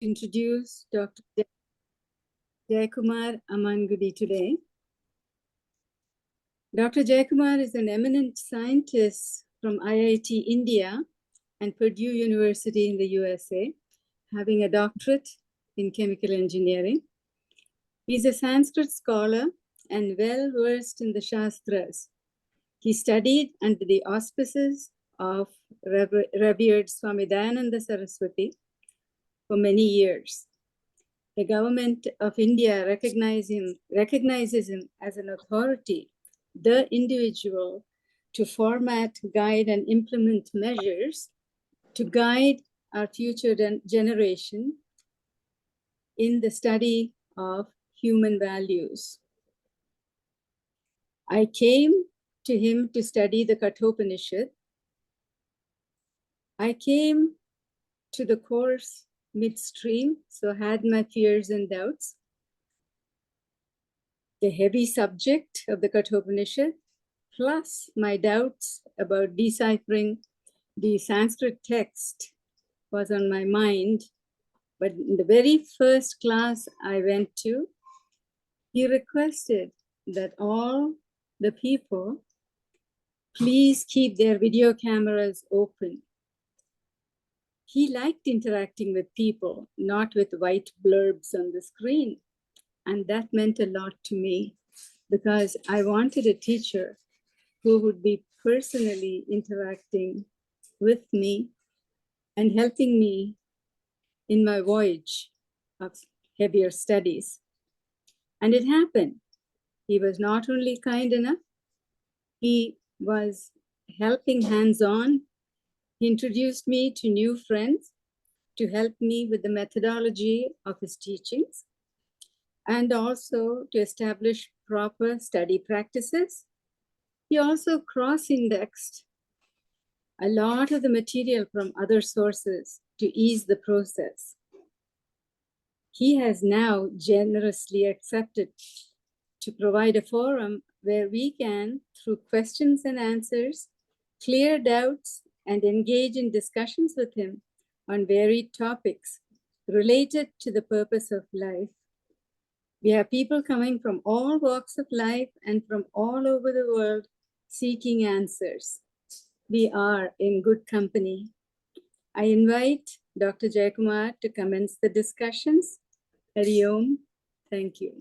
Introduce Dr. Jayakumar Amangudi today. Dr. Jayakumar is an eminent scientist from IIT India and Purdue University in the USA, having a doctorate in chemical engineering. He's a Sanskrit scholar and well-versed in the Shastras. He studied under the auspices of revered Swami Dayananda Saraswati for many years. The government of India recognizes him as an authority, the individual to format, guide, and implement measures to guide our future generation in the study of human values. I came to him to study the Kathopanishad. I came to the course midstream, so had my fears and doubts. The heavy subject of the Kathopanishad, plus my doubts about deciphering the Sanskrit text was on my mind. But in the very first class I went to, he requested that all the people please keep their video cameras open. He liked interacting with people, not with white blurbs on the screen. And that meant a lot to me because I wanted a teacher who would be personally interacting with me and helping me in my voyage of heavier studies. And it happened. He was not only kind enough, he was helping hands-on. He introduced me to new friends to help me with the methodology of his teachings and also to establish proper study practices. He also cross-indexed a lot of the material from other sources to ease the process. He has now generously accepted to provide a forum where we can, through questions and answers, clear doubts and engage in discussions with him on varied topics related to the purpose of life. We have people coming from all walks of life and from all over the world seeking answers. We are in good company. I invite Dr. Jayakumar to commence the discussions. Hari Om. Thank you.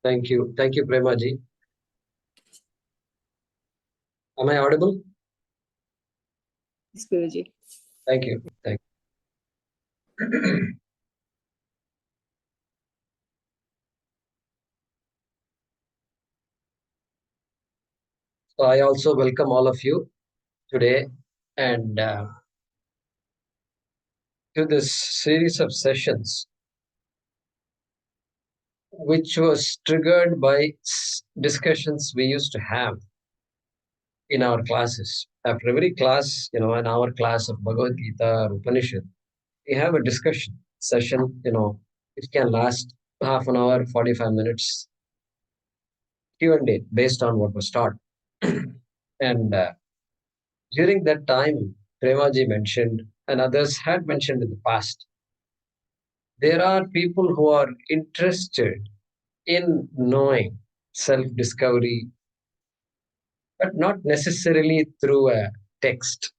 Thank you. Thank you, Premaji. Am I audible? Yes, Guruji. Thank you. Thank you. So I also welcome all of you today and to this series of sessions, which was triggered by discussions we used to have in our classes. After every class, in our class of Bhagavad Gita or Upanishad, we have a discussion session, it can last half an hour, 45 minutes, Q&A based on what was taught. And during that time, Premaji mentioned, and others had mentioned in the past, there are people who are interested in knowing self-discovery, but not necessarily through a text,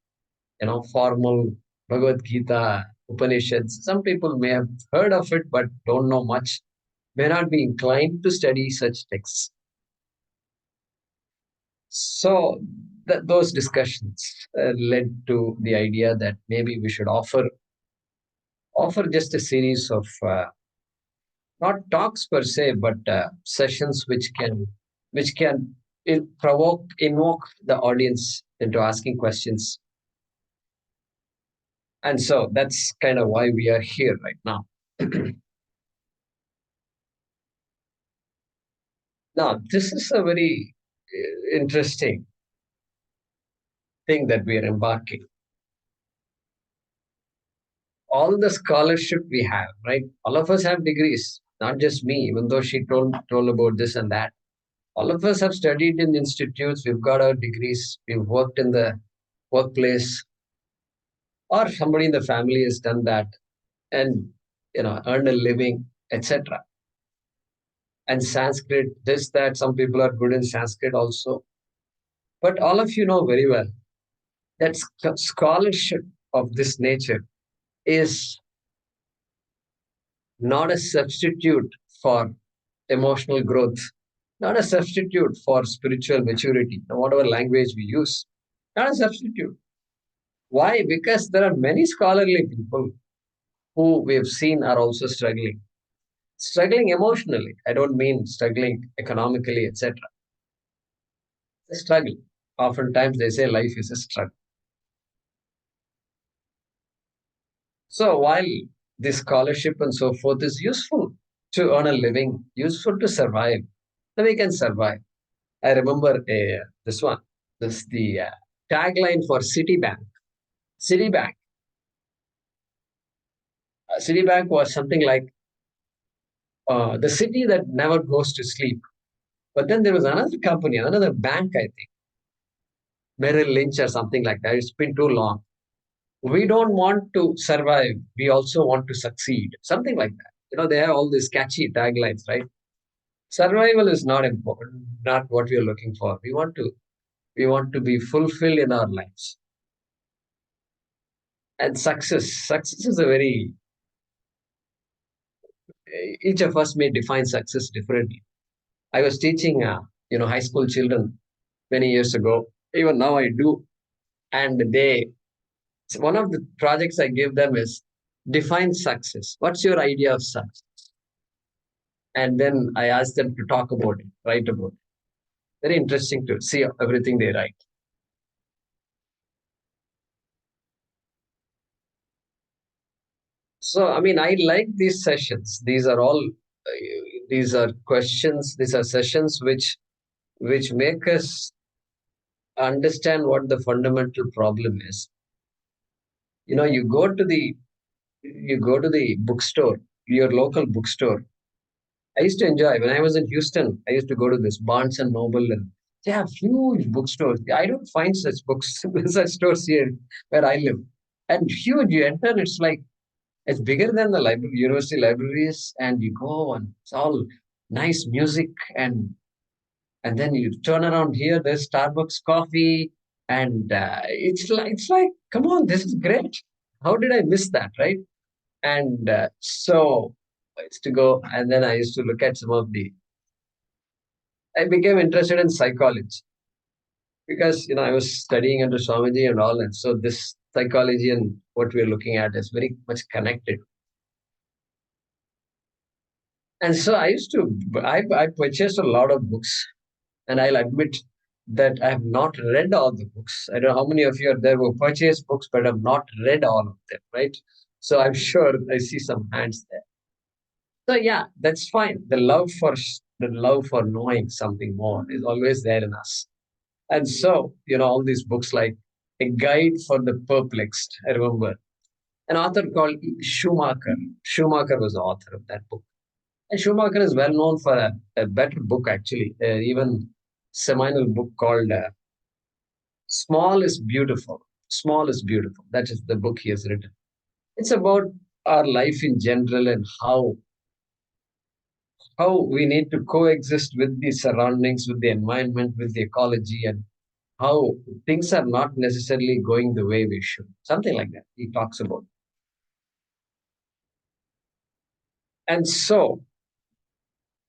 formal Bhagavad Gita, Upanishads. Some people may have heard of it, but don't know much, may not be inclined to study such texts. So those discussions led to the idea that maybe we should offer just a series of not talks per se, but sessions which can invoke the audience into asking questions. And so that's kind of why we are here right now. Now, this is a very interesting thing that we are embarking. All the scholarship we have, right? All of us have degrees, not just me, even though she told about this and that. All of us have studied in institutes. We've got our degrees. We've worked in the workplace. or somebody in the family has done that and earned a living, etc. And Sanskrit, this, that, some people are good in Sanskrit also. But all of you know very well that scholarship of this nature is not a substitute for emotional growth, not a substitute for spiritual maturity, whatever language we use, not a substitute. Why? Because there are many scholarly people who we have seen are also struggling. Struggling emotionally. I don't mean struggling economically, etc. It's a struggle. Oftentimes they say life is a struggle. So while this scholarship and so forth is useful to earn a living, useful to survive, so we can survive. I remember this one. This the tagline for Citibank. Citibank. Citibank was something like the city that never goes to sleep. But then there was another company, another bank, I think, Merrill Lynch or something like that. It's been too long. We don't want to survive. We also want to succeed. Something like that. They have all these catchy taglines, right? Survival is not important, not what we are looking for. We want to be fulfilled in our lives. And success is a very, each of us may define success differently. I was teaching, high school children many years ago. Even now I do. And one of the projects I give them is define success. What's your idea of success? And then I ask them to talk about it, write about it. Very interesting to see everything they write. So, I mean, I like these sessions. These are questions, these are sessions which make us understand what the fundamental problem is. You go to the bookstore, your local bookstore. I used to enjoy when I was in Houston. I used to go to this Barnes and Noble, and they have huge bookstores. I don't find such books, such stores here where I live. And huge, you enter, it's bigger than the library, university libraries, and you go and it's all nice music, and then you turn around here. There's Starbucks coffee, and it's like, come on, this is great. How did I miss that, right? And so I used to go, and then I used to look at some of the. I became interested in psychology because I was studying under Swamiji and all, and so this psychology and what we're looking at is very much connected. And so I purchased a lot of books, and I'll admit that I have not read all the books. I don't know how many of you are there who purchased books but have not read all of them, right? So I'm sure I see some hands there. So yeah, that's fine. The love for knowing something more is always there in us. And so, all these books like A Guide for the Perplexed, I remember. An author called Schumacher. Schumacher was the author of that book. And Schumacher is well known for a better book, actually, even seminal book called Small is Beautiful. Small is Beautiful. That is the book he has written. It's about our life in general and how we need to coexist with the surroundings, with the environment, with the ecology, and how things are not necessarily going the way we should. Something like that he talks about. And so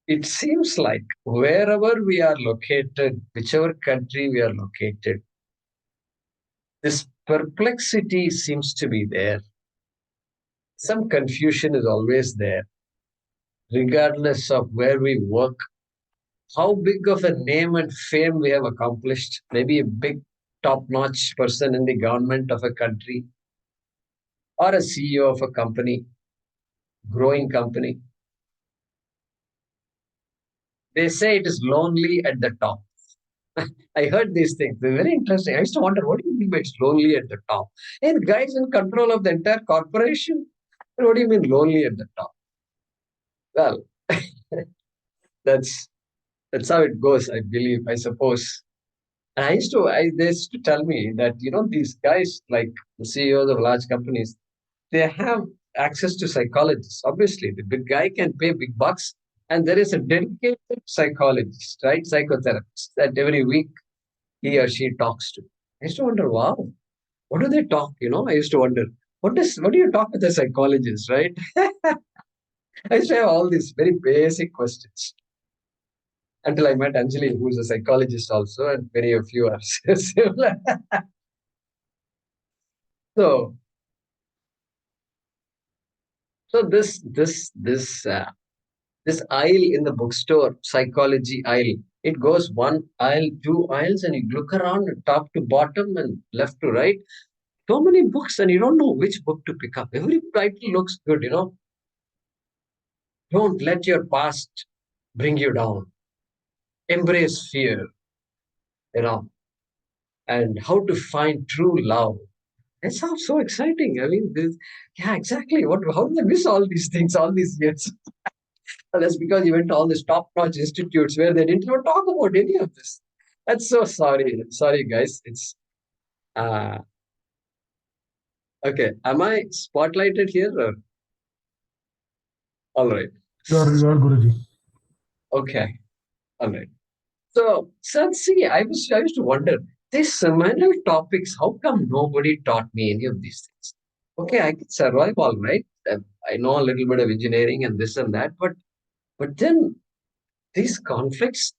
it seems like wherever we are located, whichever country we are located, this perplexity seems to be there. Some confusion is always there, regardless of where we work, how big of a name and fame we have accomplished, maybe a big top notch person in the government of a country or a CEO of a company, growing company. They say it is lonely at the top. I heard these things. They're very interesting. I used to wonder, what do you mean by it's lonely at the top? And the guy's in control of the entire corporation. What do you mean lonely at the top? Well, that's that's how it goes, I believe, I suppose. And they used to tell me that, these guys, like the CEOs of large companies, they have access to psychologists. Obviously, the big guy can pay big bucks, and there is a dedicated psychologist, right? Psychotherapist that every week he or she talks to. I used to wonder, wow, what do they talk? I used to wonder, what do you talk with a psychologist, right? I used to have all these very basic questions until I met Anjali, who's a psychologist also, and many of you are similar. So, so this aisle in the bookstore, psychology aisle, it goes one aisle, two aisles, and you look around top to bottom and left to right. So many books, and you don't know which book to pick up. Every title looks good. Don't let your past bring you down. Embrace fear, you know, and how to find true love. It sounds so exciting. I mean, yeah, exactly. How did I miss all these things all these years? Well, that's because you went to all these top-notch institutes where they didn't even talk about any of this. That's so sorry. Sorry, guys. It's uh okay. Am I spotlighted here? All right. You are Guruji. Okay. All right. So see, I used to wonder these seminal topics. How come nobody taught me any of these things? Okay, I can survive all right. I know a little bit of engineering and this and that, but then these conflicts,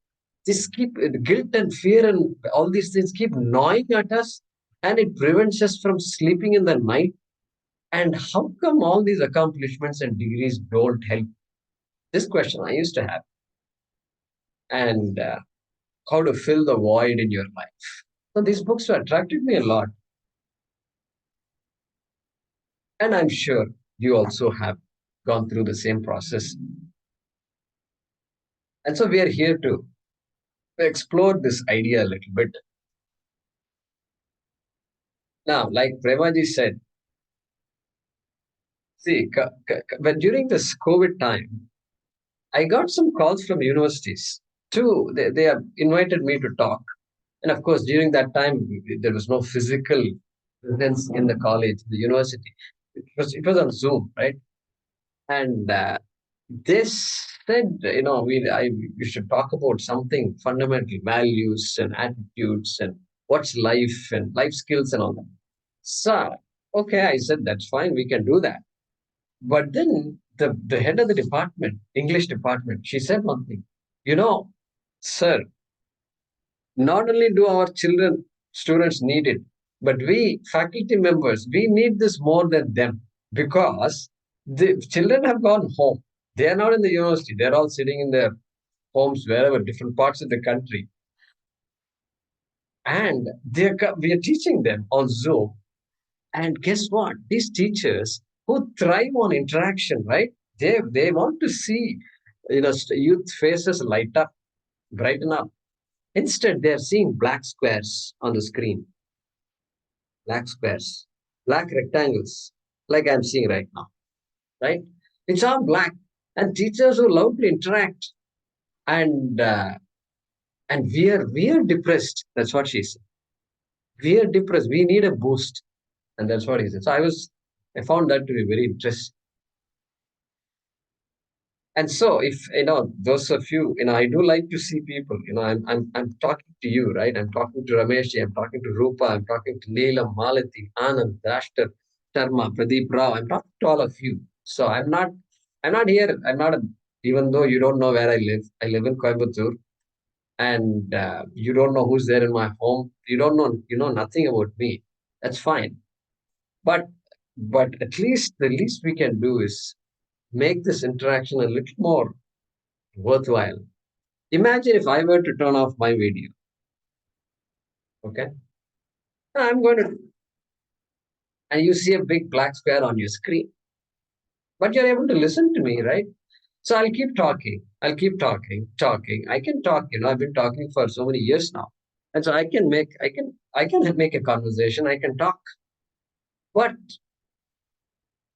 this keep guilt and fear and all these things keep gnawing at us, and it prevents us from sleeping in the night. And how come all these accomplishments and degrees don't help? This question I used to have, and how to fill the void in your life. So these books attracted me a lot, and I'm sure you also have gone through the same process. And so we are here to explore this idea a little bit. Now, like Premaji said, see, but during this COVID time, I got some calls from universities too. They have invited me to talk. And of course, during that time, there was no physical presence in the college, the university. It was on Zoom, right? And they said, we should talk about something fundamental, values and attitudes and what's life and life skills and all that. So, okay, I said, that's fine, we can do that. But then the head of the department, English department, she said one thing, you know, sir, not only do our children, students need it, but we faculty members, we need this more than them because the children have gone home. They are not in the university. They're all sitting in their homes, wherever, different parts of the country. And we are teaching them on Zoom. And guess what? These teachers who thrive on interaction, right? They want to see, youth faces light up, brighten up. Instead, they are seeing black squares on the screen, black squares, black rectangles, like I'm seeing right now, right? It's all black. And teachers who love to interact and we are depressed. That's what she said. We are depressed. We need a boost, and that's what he said. So I found that to be very interesting. And so, if those of you, I do like to see people. I'm talking to you, right? I'm talking to Ramesh. I'm talking to Rupa. I'm talking to Neelam, Malati, Anand, Rashtar, Sharma, Pradeep Rao. I'm talking to all of you. So I'm not here. I'm not. Even though you don't know where I live, I live in Coimbatore, and you don't know who's there in my home. You know nothing about me. That's fine. But at least the least we can do is make this interaction a little more worthwhile. Imagine if I were to turn off my video, okay? I'm going to, and you see a big black square on your screen, but you're able to listen to me, right? So I'll keep talking. I'll keep talking. I can talk. I've been talking for so many years now, and so I can make a conversation. I can talk, but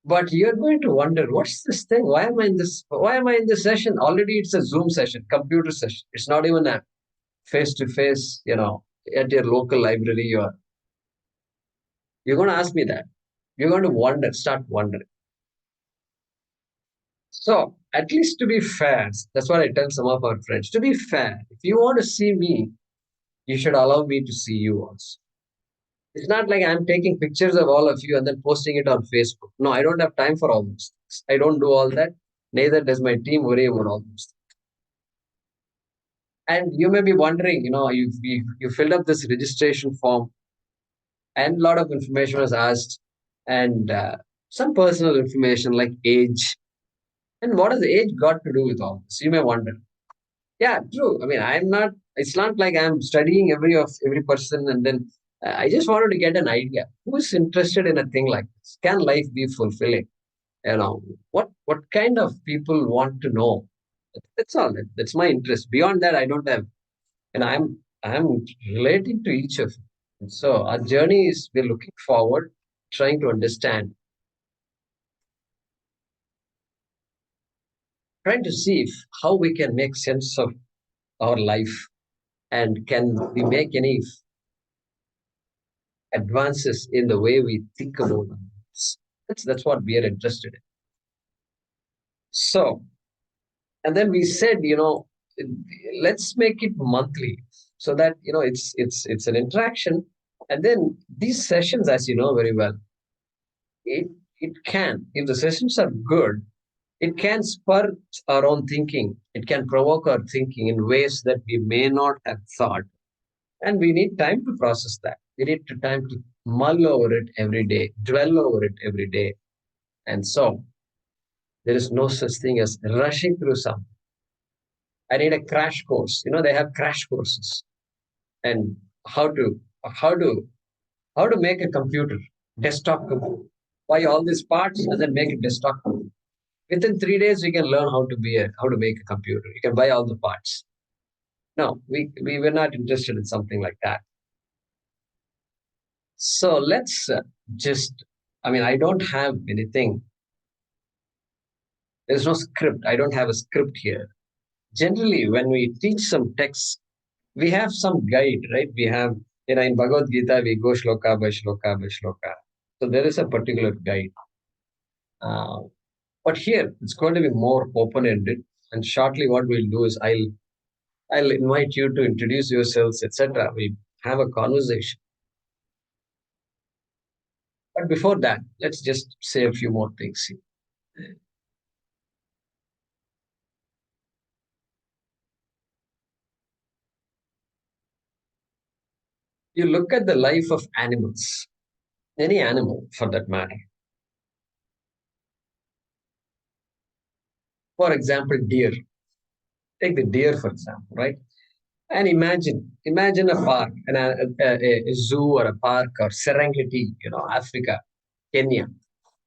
but you're going to wonder, what's this thing? Why am I in this session? Already it's a Zoom session, computer session. It's not even a face to face, at your local library, you're going to ask me that. You're going to wonder, start wondering. So, at least to be fair, that's what I tell some of our friends. To be fair, if you want to see me, you should allow me to see you also. It's not like I'm taking pictures of all of you and then posting it on Facebook. No, I don't have time for all those things. I don't do all that. Neither does my team worry about all those things. And you may be wondering, you filled up this registration form and a lot of information was asked and some personal information like age. And what has age got to do with all this? You may wonder. Yeah, true. I mean, it's not like I'm studying every person and then I just wanted to get an idea. Who's interested in a thing like this? Can life be fulfilling? What kind of people want to know? That's all. That's my interest. Beyond that, I don't have, and I'm relating to each of you. And so our journey is we're looking forward, trying to understand, trying to see how we can make sense of our life and can we make any advances in the way we think about this. That's what we are interested in. So, and then we said, let's make it monthly so that it's an interaction. And then these sessions, as you know very well, it it can, if the sessions are good, it can spur our own thinking. It can provoke our thinking in ways that we may not have thought. And we need time to process that. We need time to mull over it every day, dwell over it every day. And so there is no such thing as rushing through something. I need a crash course. They have crash courses and how to how to how to make a computer, desktop computer. Buy all these parts and then make a desktop computer. Within 3 days, you can learn how to make a computer. You can buy all the parts. No, we were not interested in something like that. So let's just, I mean, I don't have anything. There's no script. I don't have a script here. Generally, when we teach some text, we have some guide, right? We have, in Bhagavad Gita, we go shloka by shloka by shloka. So there is a particular guide. Uh, but here, it's going to be more open-ended. And shortly, what we'll do is I'll invite you to introduce yourselves, etc. We have a conversation. But before that, let's just say a few more things here. You look at the life of animals, any animal for that matter. For example, deer. Take the deer, for example, right? And imagine a park, a zoo or a park or Serengeti, Africa, Kenya.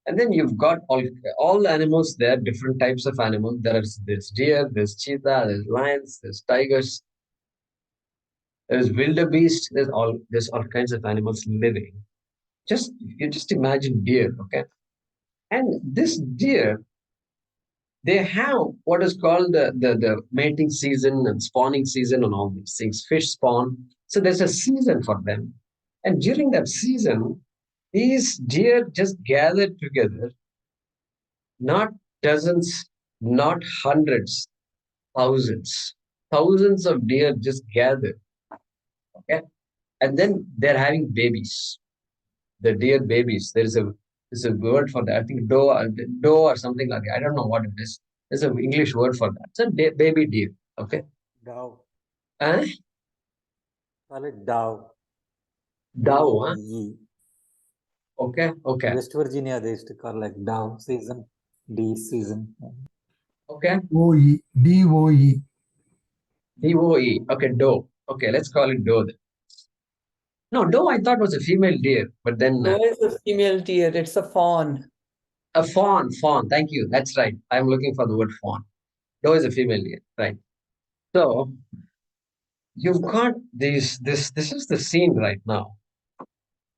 And then you've got all the animals there, different types of animals. There's deer, there's cheetah, there's lions, there's tigers, there's wildebeest, there's all kinds of animals living. You just imagine deer, okay? And this deer, they have what is called the mating season and spawning season and all these things. Fish spawn. So there's a season for them. And during that season, these deer just gather together, not dozens, not hundreds, thousands. Thousands of deer just gather. Okay. And then they're having babies. The deer babies. There's a word for that. I think doe or something like that. I don't know what it is. There's an English word for that. It's a baby deer. Okay. Dove. Uh, Call it dove. Dow, huh? D-O-E. Okay. Okay. West Virginia, they used to call like dove season, D season. Okay. OE, DOE. DOE. Okay. Doe. Okay. Let's call it doe then. No, doe I thought was a female deer, but then Doe is a female deer. It's a fawn. a fawn. Fawn. Thank you. That's right. I'm looking for the word fawn. Doe is a female deer. Right. So you've got this is the scene right now.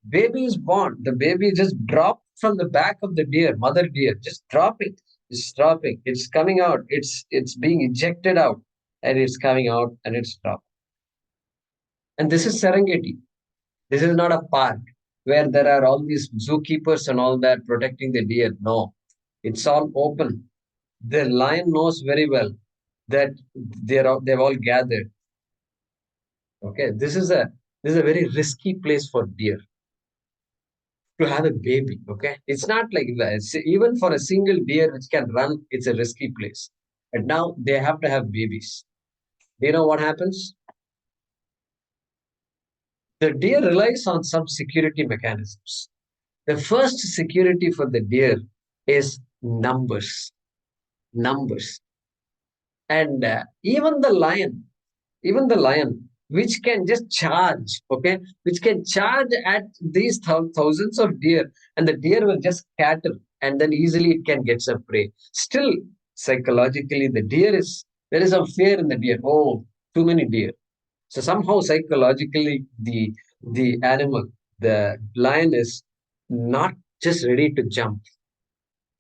Baby is born. The baby just dropped from the back of the deer, mother deer, just dropping. It's dropping. It's coming out. It's being ejected out. And it's coming out and it's dropping. And this is Serengeti. This is not a park where there are all these zookeepers and all that protecting the deer. No, it's all open. The lion knows very well that they've all gathered. Okay, this is a very risky place for deer to have a baby. Okay, it's not like that. Even for a single deer which can run, it's a risky place. But now they have to have babies. Do you know what happens? The deer relies on some security mechanisms. The first security for the deer is numbers. Numbers. And even the lion, which can just charge, okay, which can charge at these thousands of deer, and the deer will just scatter, and then easily it can get some prey. Still, psychologically, there is some fear in the deer. Oh, too many deer. So somehow psychologically, the animal, the lion, is not just ready to jump.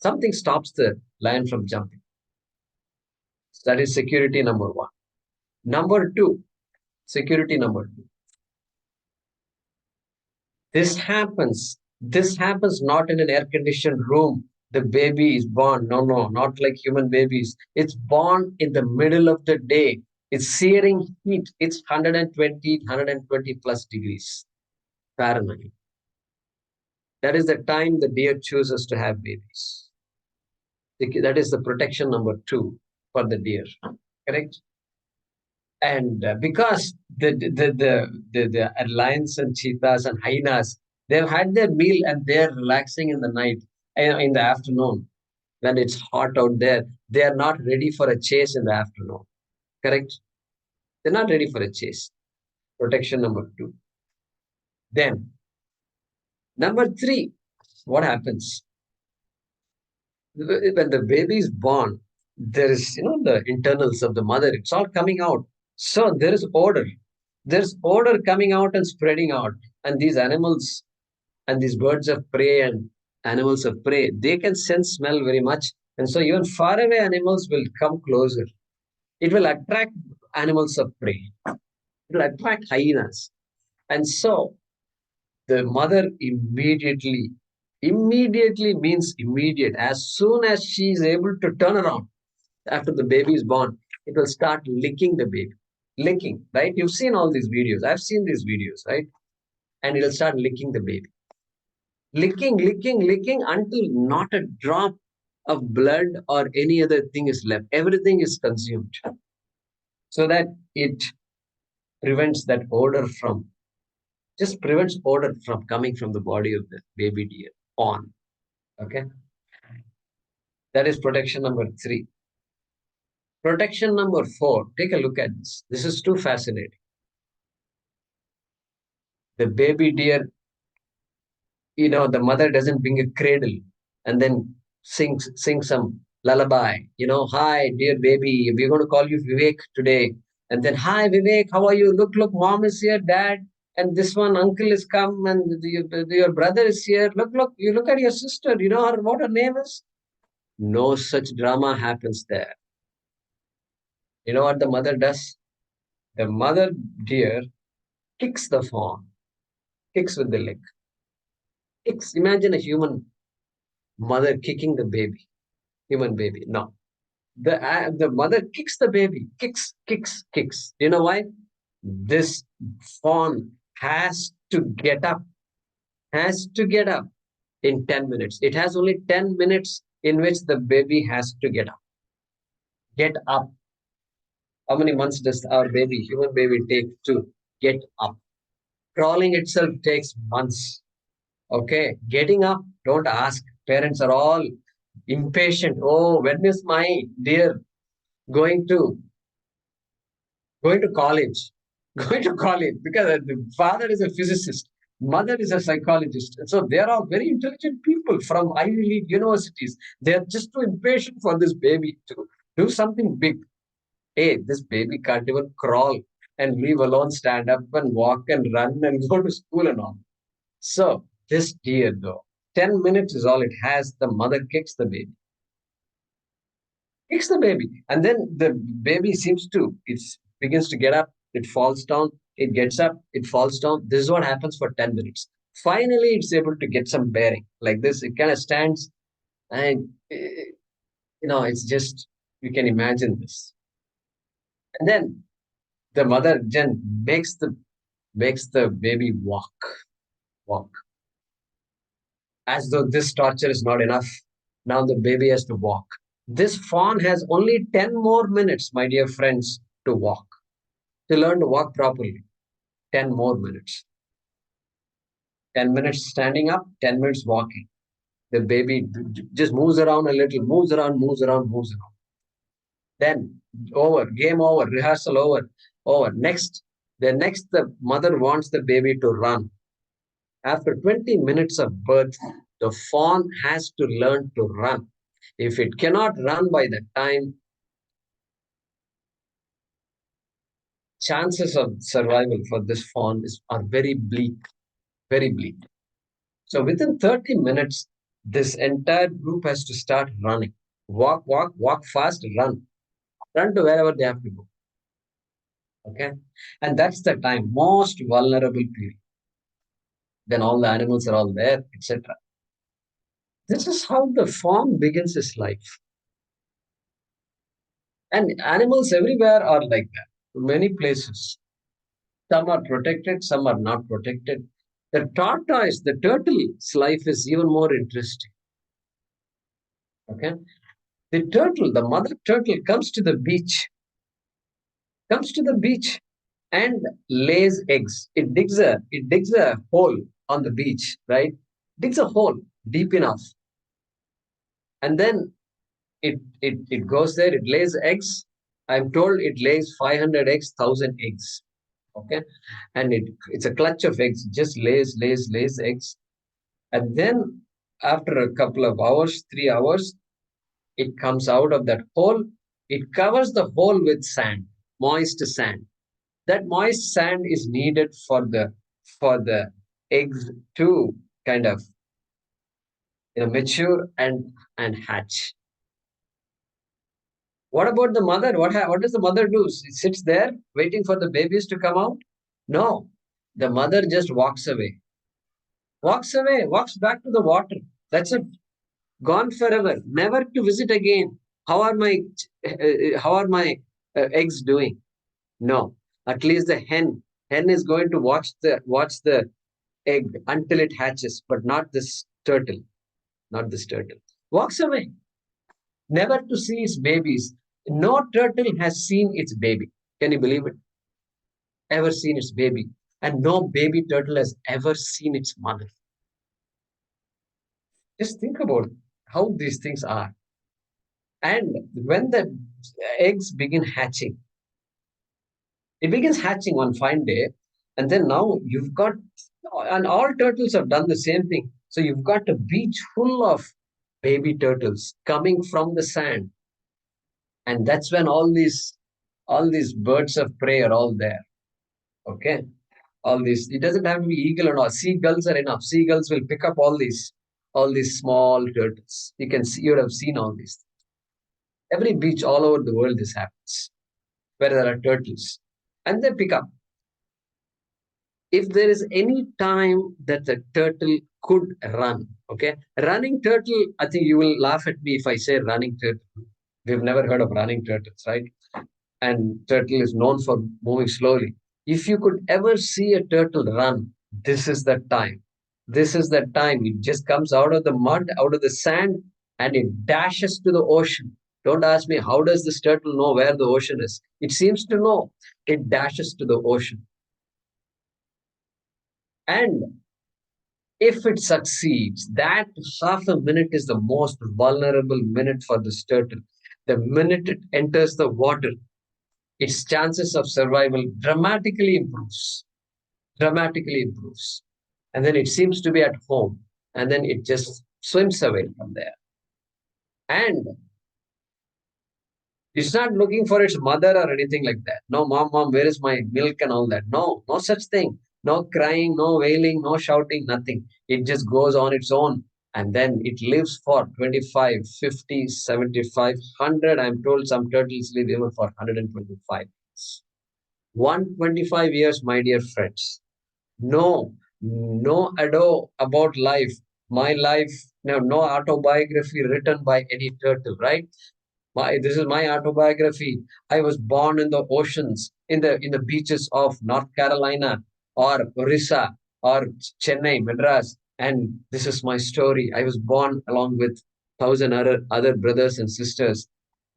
Something stops the lion from jumping. So that is security number one. Number two, security number two. This happens not in an air-conditioned room. The baby is born. No, not like human babies. It's born in the middle of the day. It's searing heat. It's 120 plus degrees Fahrenheit. That is the time the deer chooses to have babies. That is the protection number two for the deer. Correct? And because the lions and cheetahs and hyenas, they've had their meal and they're relaxing in the night, in the afternoon, when it's hot out there. They are not ready for a chase in the afternoon. Correct? They're not ready for a chase. Protection number two. Then, number three, what happens? When the baby is born, there is, the internals of the mother, it's all coming out. So there is order. There's order coming out and spreading out. And these animals and these birds of prey and animals of prey, they can sense smell very much. And so even far away animals will come closer. It will attract animals of prey. It will attract hyenas. And so the mother immediately means immediate. As soon as she is able to turn around after the baby is born, it will start licking the baby. Licking, right? You've seen all these videos. I've seen these videos, right? And it'll start licking the baby. Licking until not a drop of blood or any other thing is left. Everything is consumed. So that it prevents that odor prevents odor from coming from the body of the baby deer on. Okay? That is protection number three. Protection number four. Take a look at this. This is too fascinating. The baby deer, the mother doesn't bring a cradle and then sing some lullaby. Hi, dear baby, we're going to call you Vivek today. And then, hi, Vivek, how are you? Look, mom is here, dad. And this one, uncle is come, and your brother is here. Look, you look at your sister. You know what her name is? No such drama happens there. You know what the mother does? The mother deer kicks the fawn, kicks with the leg. Kicks. Imagine a human mother kicking the baby, human baby. No. The mother kicks the baby, kicks. You know why? This fawn has to get up in 10 minutes. It has only 10 minutes in which the baby has to get up. Get up. How many months does our human baby, take to get up? Crawling itself takes months. Okay, getting up, don't ask. Parents are all impatient. Oh, when is my dear going to college? Going to college, because the father is a physicist, mother is a psychologist. And so they are all very intelligent people from Ivy League universities. They are just too impatient for this baby to do something big. Hey, this baby can't even crawl, and leave alone stand up and walk and run and go to school and all. So this deer, though, 10 minutes is all it has. The mother kicks the baby. And then the baby begins to get up. It falls down. It gets up, it falls down. This is what happens for 10 minutes. Finally, it's able to get some bearing like this. It kind of stands and, it's just, you can imagine this. And then the mother then makes the baby walk. As though this torture is not enough. Now the baby has to walk. This fawn has only 10 more minutes, my dear friends, to walk, to learn to walk properly. 10 more minutes. 10 minutes standing up, 10 minutes walking. The baby just moves around a little, moves around. Then over, game over, rehearsal over. Next, the mother wants the baby to run. After 20 minutes of birth, the fawn has to learn to run. If it cannot run by that time, chances of survival for this fawn are very bleak, very bleak. So within 30 minutes, this entire group has to start running. Walk fast, run. Run to wherever they have to go. Okay? And that's the time, most vulnerable period. Then all the animals are all there, etc. This is how the fawn begins his life. And animals everywhere are like that, many places. Some are protected, some are not protected. The turtle's life is even more interesting. Okay? The mother turtle comes to the beach and lays eggs. It digs a hole on the beach, right? Digs a hole deep enough. And then it goes there, it lays eggs. I'm told it lays 500 eggs, 1,000 eggs. Okay? And it's a clutch of eggs, just lays eggs. And then after a couple of hours, 3 hours, it comes out of that hole. It covers the hole with sand, moist sand. That moist sand is needed for the eggs to kind of mature and hatch. What about the mother? What does the mother do? She sits there waiting for the babies to come out? No, the mother just walks walks back to the water. That's it. Gone forever, never to visit again. How are my eggs doing? No, at least the hen is going to watch the egg until it hatches, but not this turtle. Walks away, never to see its babies. No turtle has seen its baby. Can you believe it? Ever seen its baby? And no baby turtle has ever seen its mother. Just think about how these things are. And when the eggs begin hatching, it begins hatching one fine day, and then now you've got, and all turtles have done the same thing. So you've got a beach full of baby turtles coming from the sand. And that's when all these birds of prey are all there. Okay? All these, it doesn't have to be eagle or not. Seagulls are enough. Seagulls will pick up all these small turtles. You would have seen all these things. Every beach all over the world this happens, where there are turtles. And they pick up. If there is any time that the turtle could run, okay? Running turtle, I think you will laugh at me if I say running turtle. We've never heard of running turtles, right? And turtle is known for moving slowly. If you could ever see a turtle run, this is the time. This is the time. It just comes out of the mud, out of the sand, and it dashes to the ocean. Don't ask me, how does this turtle know where the ocean is? It seems to know. It dashes to the ocean. And if it succeeds, that half a minute is the most vulnerable minute for this turtle. The minute it enters the water, its chances of survival dramatically improves. And then it seems to be at home. And then it just swims away from there. And it's not looking for its mother or anything like that. No, mom, where is my milk and all that? No such thing. No crying, no wailing, no shouting, nothing. It just goes on its own. And then it lives for 25, 50, 75, 100. I'm told some turtles live even for 125 years. 125 years, my dear friends. No, no ado about life. My life, no autobiography written by any turtle, right? This is my autobiography. I was born in the oceans, in the beaches of North Carolina or Orissa or Chennai, Madras, and this is my story. I was born along with thousand other brothers and sisters,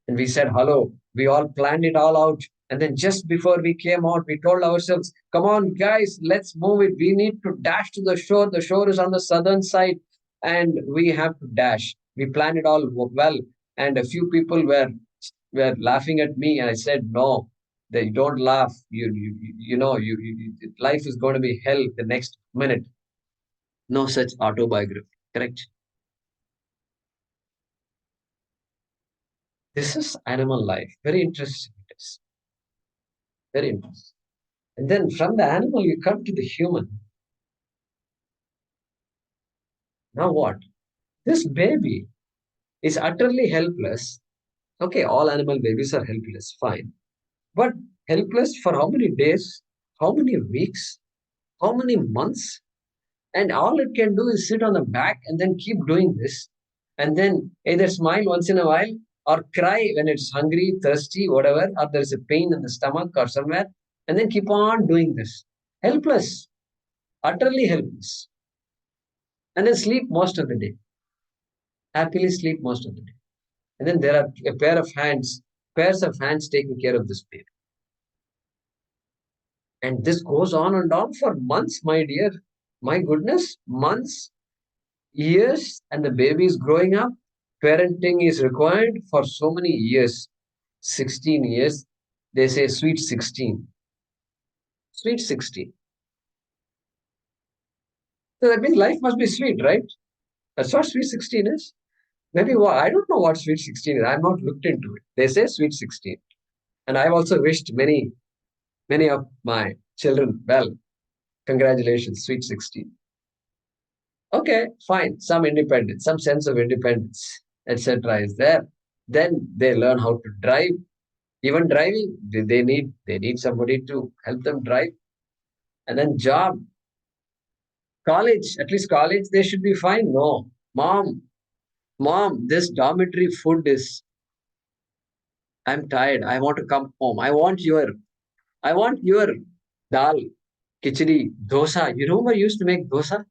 and we said hello. We all planned it all out. And then just before we came out, we told ourselves, come on, guys, let's move it. We need to dash to the shore. The shore is on the southern side, and we have to dash. We planned it all well. And a few people were laughing at me. And I said, no, they don't laugh. Life is going to be hell the next minute. No such autobiography, correct? This is animal life. Very interesting. It is. Very interesting. And then from the animal, you come to the human. Now what? This baby is utterly helpless. Okay, all animal babies are helpless, fine. But helpless for how many days? How many weeks? How many months? And all it can do is sit on the back and then keep doing this. And then either smile once in a while or cry when it's hungry, thirsty, whatever, or there's a pain in the stomach or somewhere, and then keep on doing this. Helpless, utterly helpless. And then sleep most of the day. Happily sleep most of the day. And then there are a pairs of hands taking care of this baby. And this goes on and on for months, my dear. My goodness, months, years, and the baby is growing up. Parenting is required for so many years. 16 years. They say sweet 16. Sweet 16. So that means life must be sweet, right? That's what sweet 16 is. Maybe I don't know what sweet 16 is. I've not looked into it. They say sweet 16. And I've also wished many of my children well. Congratulations, sweet 16. Okay, fine. Some independence, some sense of independence, etc. is there. Then they learn how to drive. Even driving, they need somebody to help them drive. And then job, college, at least college, they should be fine. No, mom, this dormitory food is, I'm tired. I want to come home. I want your dal, khichdi, dosa. You remember I used to make dosa?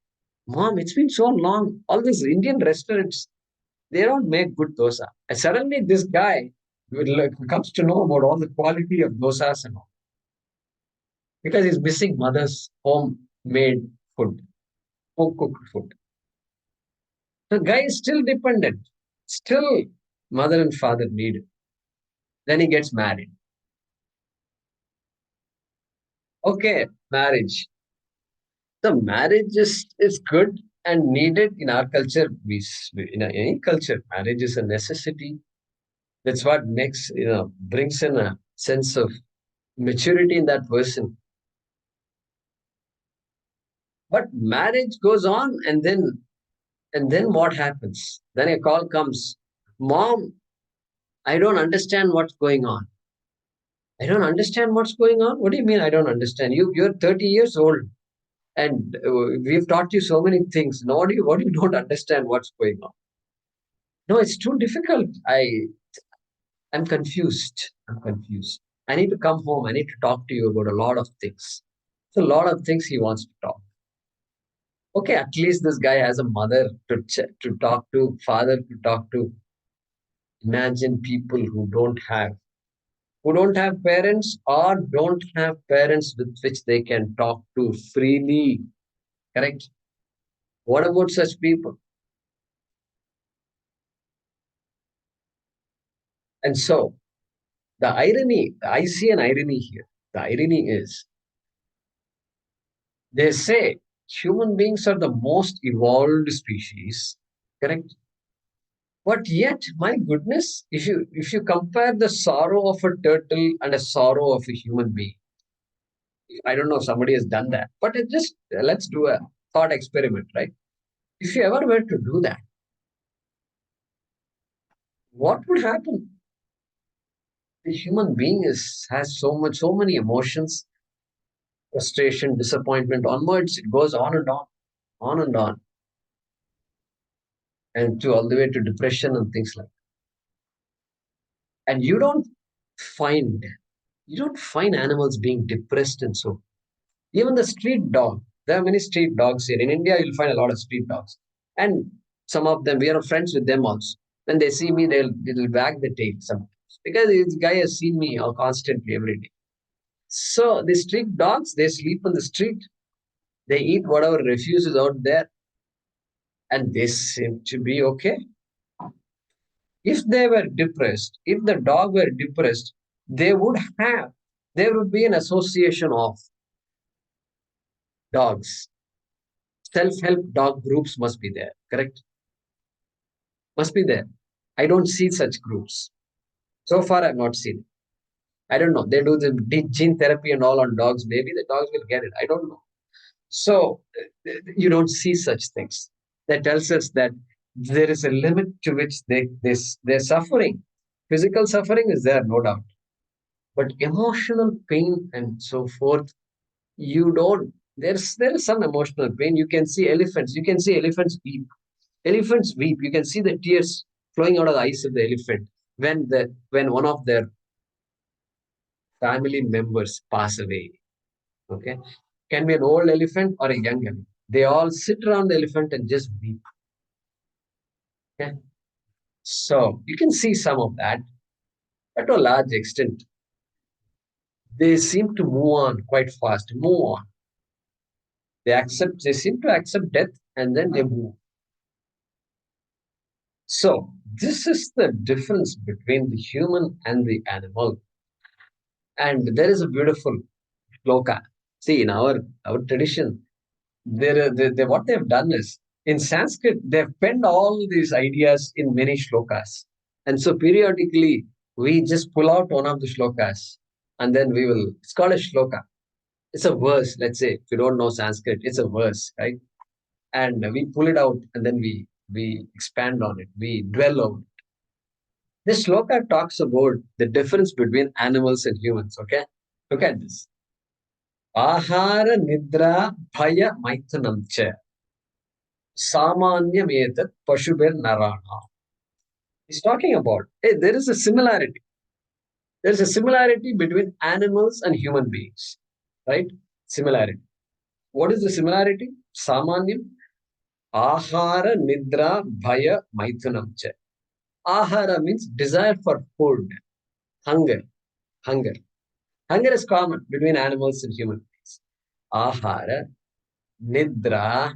Mom, it's been so long. All these Indian restaurants, they don't make good dosa. And suddenly this guy comes to know about all the quality of dosas and all. Because he's missing mother's homemade food, home cooked food. The guy is still dependent. Still mother and father need it. Then he gets married. Okay, marriage. The marriage is good and needed in our culture. In any culture, marriage is a necessity. That's what brings in a sense of maturity in that person. But marriage goes on, and then what happens? Then a call comes, Mom, I don't understand what's going on. I don't understand what's going on. What do you mean I don't understand? You're 30 years old, and we've taught you so many things. Now what do you don't understand what's going on? No, it's too difficult. I'm confused. I'm confused. I need to come home. I need to talk to you about a lot of things. So a lot of things he wants to talk. Okay, at least this guy has a mother to talk to, father to talk to. Imagine people who don't have parents or don't have parents with which they can talk to freely. Correct? What about such people? And so I see an irony here. The irony is they say human beings are the most evolved species, correct? But yet, my goodness, if you compare the sorrow of a turtle and a sorrow of a human being, I don't know if somebody has done that, but let's do a thought experiment, right? If you ever were to do that, what would happen? The human being has so many emotions, frustration, disappointment, onwards. It goes on and on, on and on, and to all the way to depression and things like that. And find you don't find animals being depressed and so. Even the street dog. There are many street dogs here. In India, you'll find a lot of street dogs. And some of them, we are friends with them also. When they see me, they'll wag the tail sometimes. Because this guy has seen me constantly every day. So the street dogs, they sleep on the street. They eat whatever refuse is out there. And they seem to be okay. If they were depressed, if the dog were depressed, there would be an association of dogs. Self-help dog groups must be there, correct? Must be there. I don't see such groups. So far, I've not seen it. I don't know. They do the gene therapy and all on dogs. Maybe the dogs will get it. I don't know. So you don't see such things. That tells us that there is a limit to which they're suffering. Physical suffering is there, no doubt. But emotional pain and so forth, you don't. There is some emotional pain. You can see elephants. You can see elephants weep. Elephants weep. You can see the tears flowing out of the eyes of the elephant when one of their family members pass away. Okay, can be an old elephant or a young elephant. They all sit around the elephant and just weep. Okay, so you can see some of that, but to a large extent, they seem to move on quite fast. Move on. They seem to accept death and then they move. So this is the difference between the human and the animal. And there is a beautiful shloka. See, in our tradition, what they've done is, in Sanskrit, they've penned all these ideas in many shlokas. And so periodically, we just pull out one of the shlokas and then it's called a shloka. It's a verse, let's say. If you don't know Sanskrit, it's a verse, right? And we pull it out and then we expand on it. We dwell on it. This shloka talks about the difference between animals and humans, okay? Look at this. Ahara nidra bhaya maithunam cha samanyam etat pashubir narana. He's talking about, hey, there is a similarity. There's a similarity between animals and human beings, right? Similarity. What is the similarity? Samanyam. Ahara nidra bhaya maithunam cha. Ahara means desire for food, hunger. Hunger is common between animals and human beings. Ahara, nidra.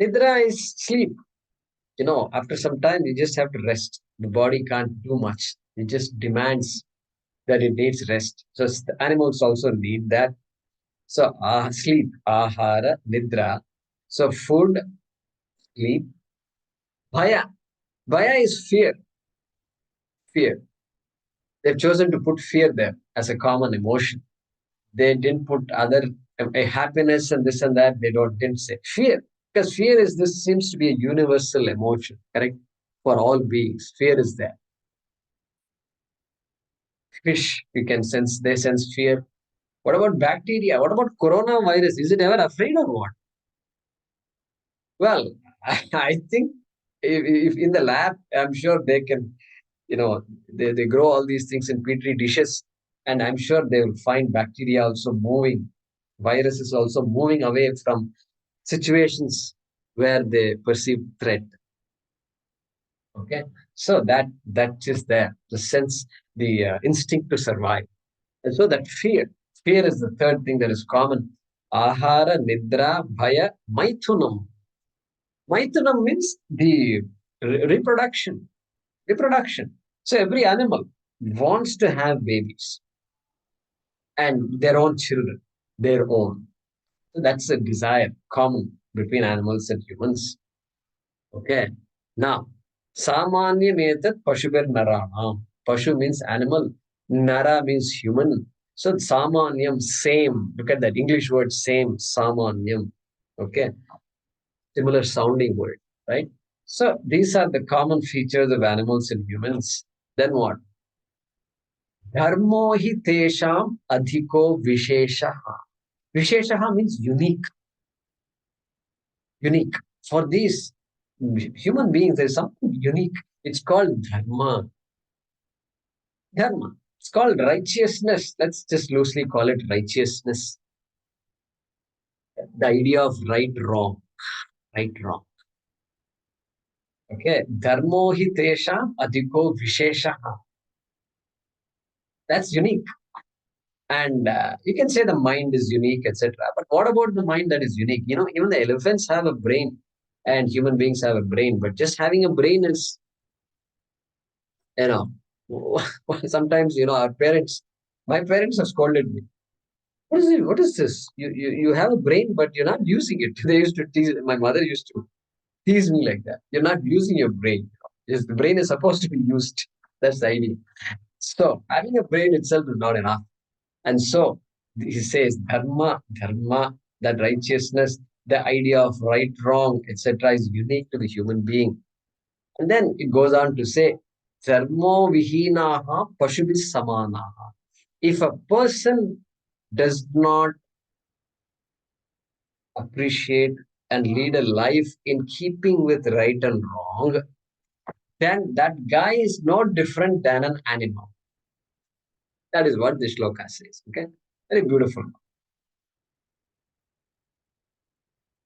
Nidra is sleep. After some time, you just have to rest. The body can't do much. It just demands that it needs rest. So the animals also need that. So sleep, ahara, nidra. So food, sleep. Bhaya. Bhaya is fear. Fear. They've chosen to put fear there as a common emotion. They didn't put a happiness and this and that. They didn't say fear, because fear seems to be a universal emotion, correct? For all beings, fear is there. Fish, they sense fear. What about bacteria? What about coronavirus? Is it ever afraid or what? Well, I think if in the lab, I'm sure they can, they grow all these things in petri dishes, and I'm sure they will find bacteria also moving. Viruses also moving away from situations where they perceive threat. Okay, so that is there, the sense, the instinct to survive. And so that fear is the third thing that is common. Ahara, nidra, bhaya, maithunam. Maithunam means the reproduction. So every animal wants to have babies and their own children, their own. So that's a desire common between animals and humans. Okay. Now, samanyam etat pashubir naranam. Pashu means animal. Nara means human. So samanyam, same. Look at that English word, same, samanyam. Okay. Similar sounding word, right? So these are the common features of animals and humans. Then what? Dharmo hi tesham adhiko visheshaha. Visheshaha means unique. Unique. For these human beings, there is something unique. It's called dharma. Dharma. It's called righteousness. Let's just loosely call it righteousness. The idea of right, wrong. Right, wrong. Okay. Dharmo hi tesham adhiko visheshaha. That's unique. And you can say the mind is unique, etc. But what about the mind that is unique? You know, even the elephants have a brain and human beings have a brain. But just having a brain is, you know, sometimes, our parents, my parents have scolded me. What is it? What is this? You have a brain, but you're not using it. They used to tease, my mother used to tease me like that. You're not using your brain. Yes, the brain is supposed to be used. That's the idea. So having a brain itself is not enough. And so he says dharma, that righteousness, the idea of right, wrong, etc., is unique to the human being. And then it goes on to say, dharmo vihinaha pashubis samanaha. If a person does not appreciate and lead a life in keeping with right and wrong, then that guy is no different than an animal. That is what the shloka says. Okay, very beautiful.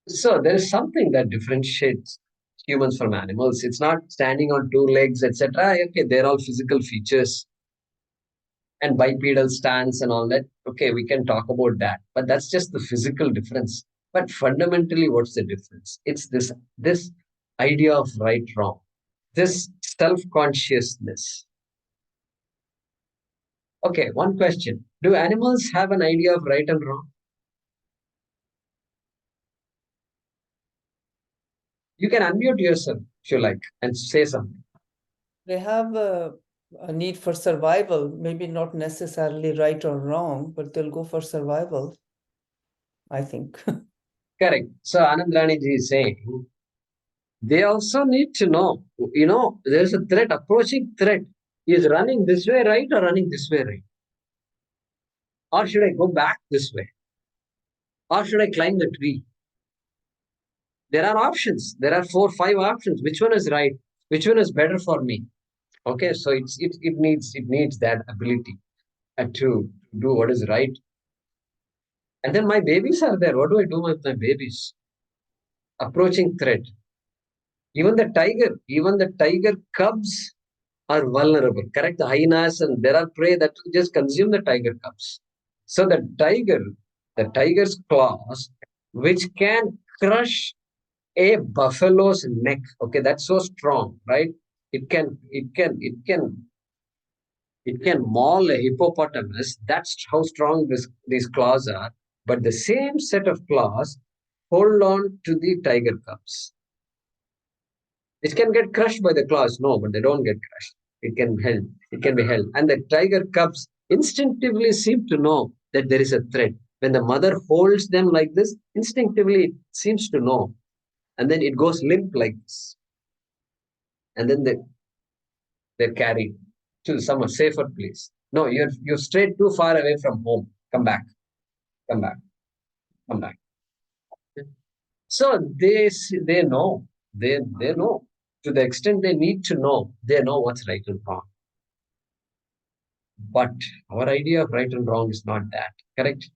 So there is something that differentiates humans from animals. It's not standing on two legs, etc. Okay, they're all physical features and bipedal stance and all that. Okay, we can talk about that, but that's just the physical difference. But fundamentally, what's the difference? It's this idea of right, wrong, this self-consciousness. Okay, one question: do animals have an idea of right and wrong? You can unmute yourself if you like and say something. They have a need for survival, maybe not necessarily right or wrong, but they'll go for survival, I think. Correct. So Anandrani ji is saying they also need to know, there's a threat, approaching threat. Is running this way right or running this way right? Or should I go back this way? Or should I climb the tree? There are options. There are 4, 5 options. Which one is right? Which one is better for me? Okay, so it needs that ability to do what is right. And then my babies are there. What do I do with my babies? Approaching threat. Even the tiger cubs are vulnerable. Correct? The hyenas and there are prey that will just consume the tiger cubs. So the tiger's claws, which can crush a buffalo's neck. Okay, that's so strong, right? It can maul a hippopotamus. That's how strong these claws are. But the same set of claws hold on to the tiger cubs. It can get crushed by the claws. No, but they don't get crushed. It can held. It can be held. And the tiger cubs instinctively seem to know that there is a threat. When the mother holds them like this, instinctively it seems to know. And then it goes limp like this. And then they're carried to some safer place. No, you're strayed too far away from home. Come back. Come back. Come back. So they know. They know. To the extent they need to know, they know what's right and wrong. But our idea of right and wrong is not that. Correct?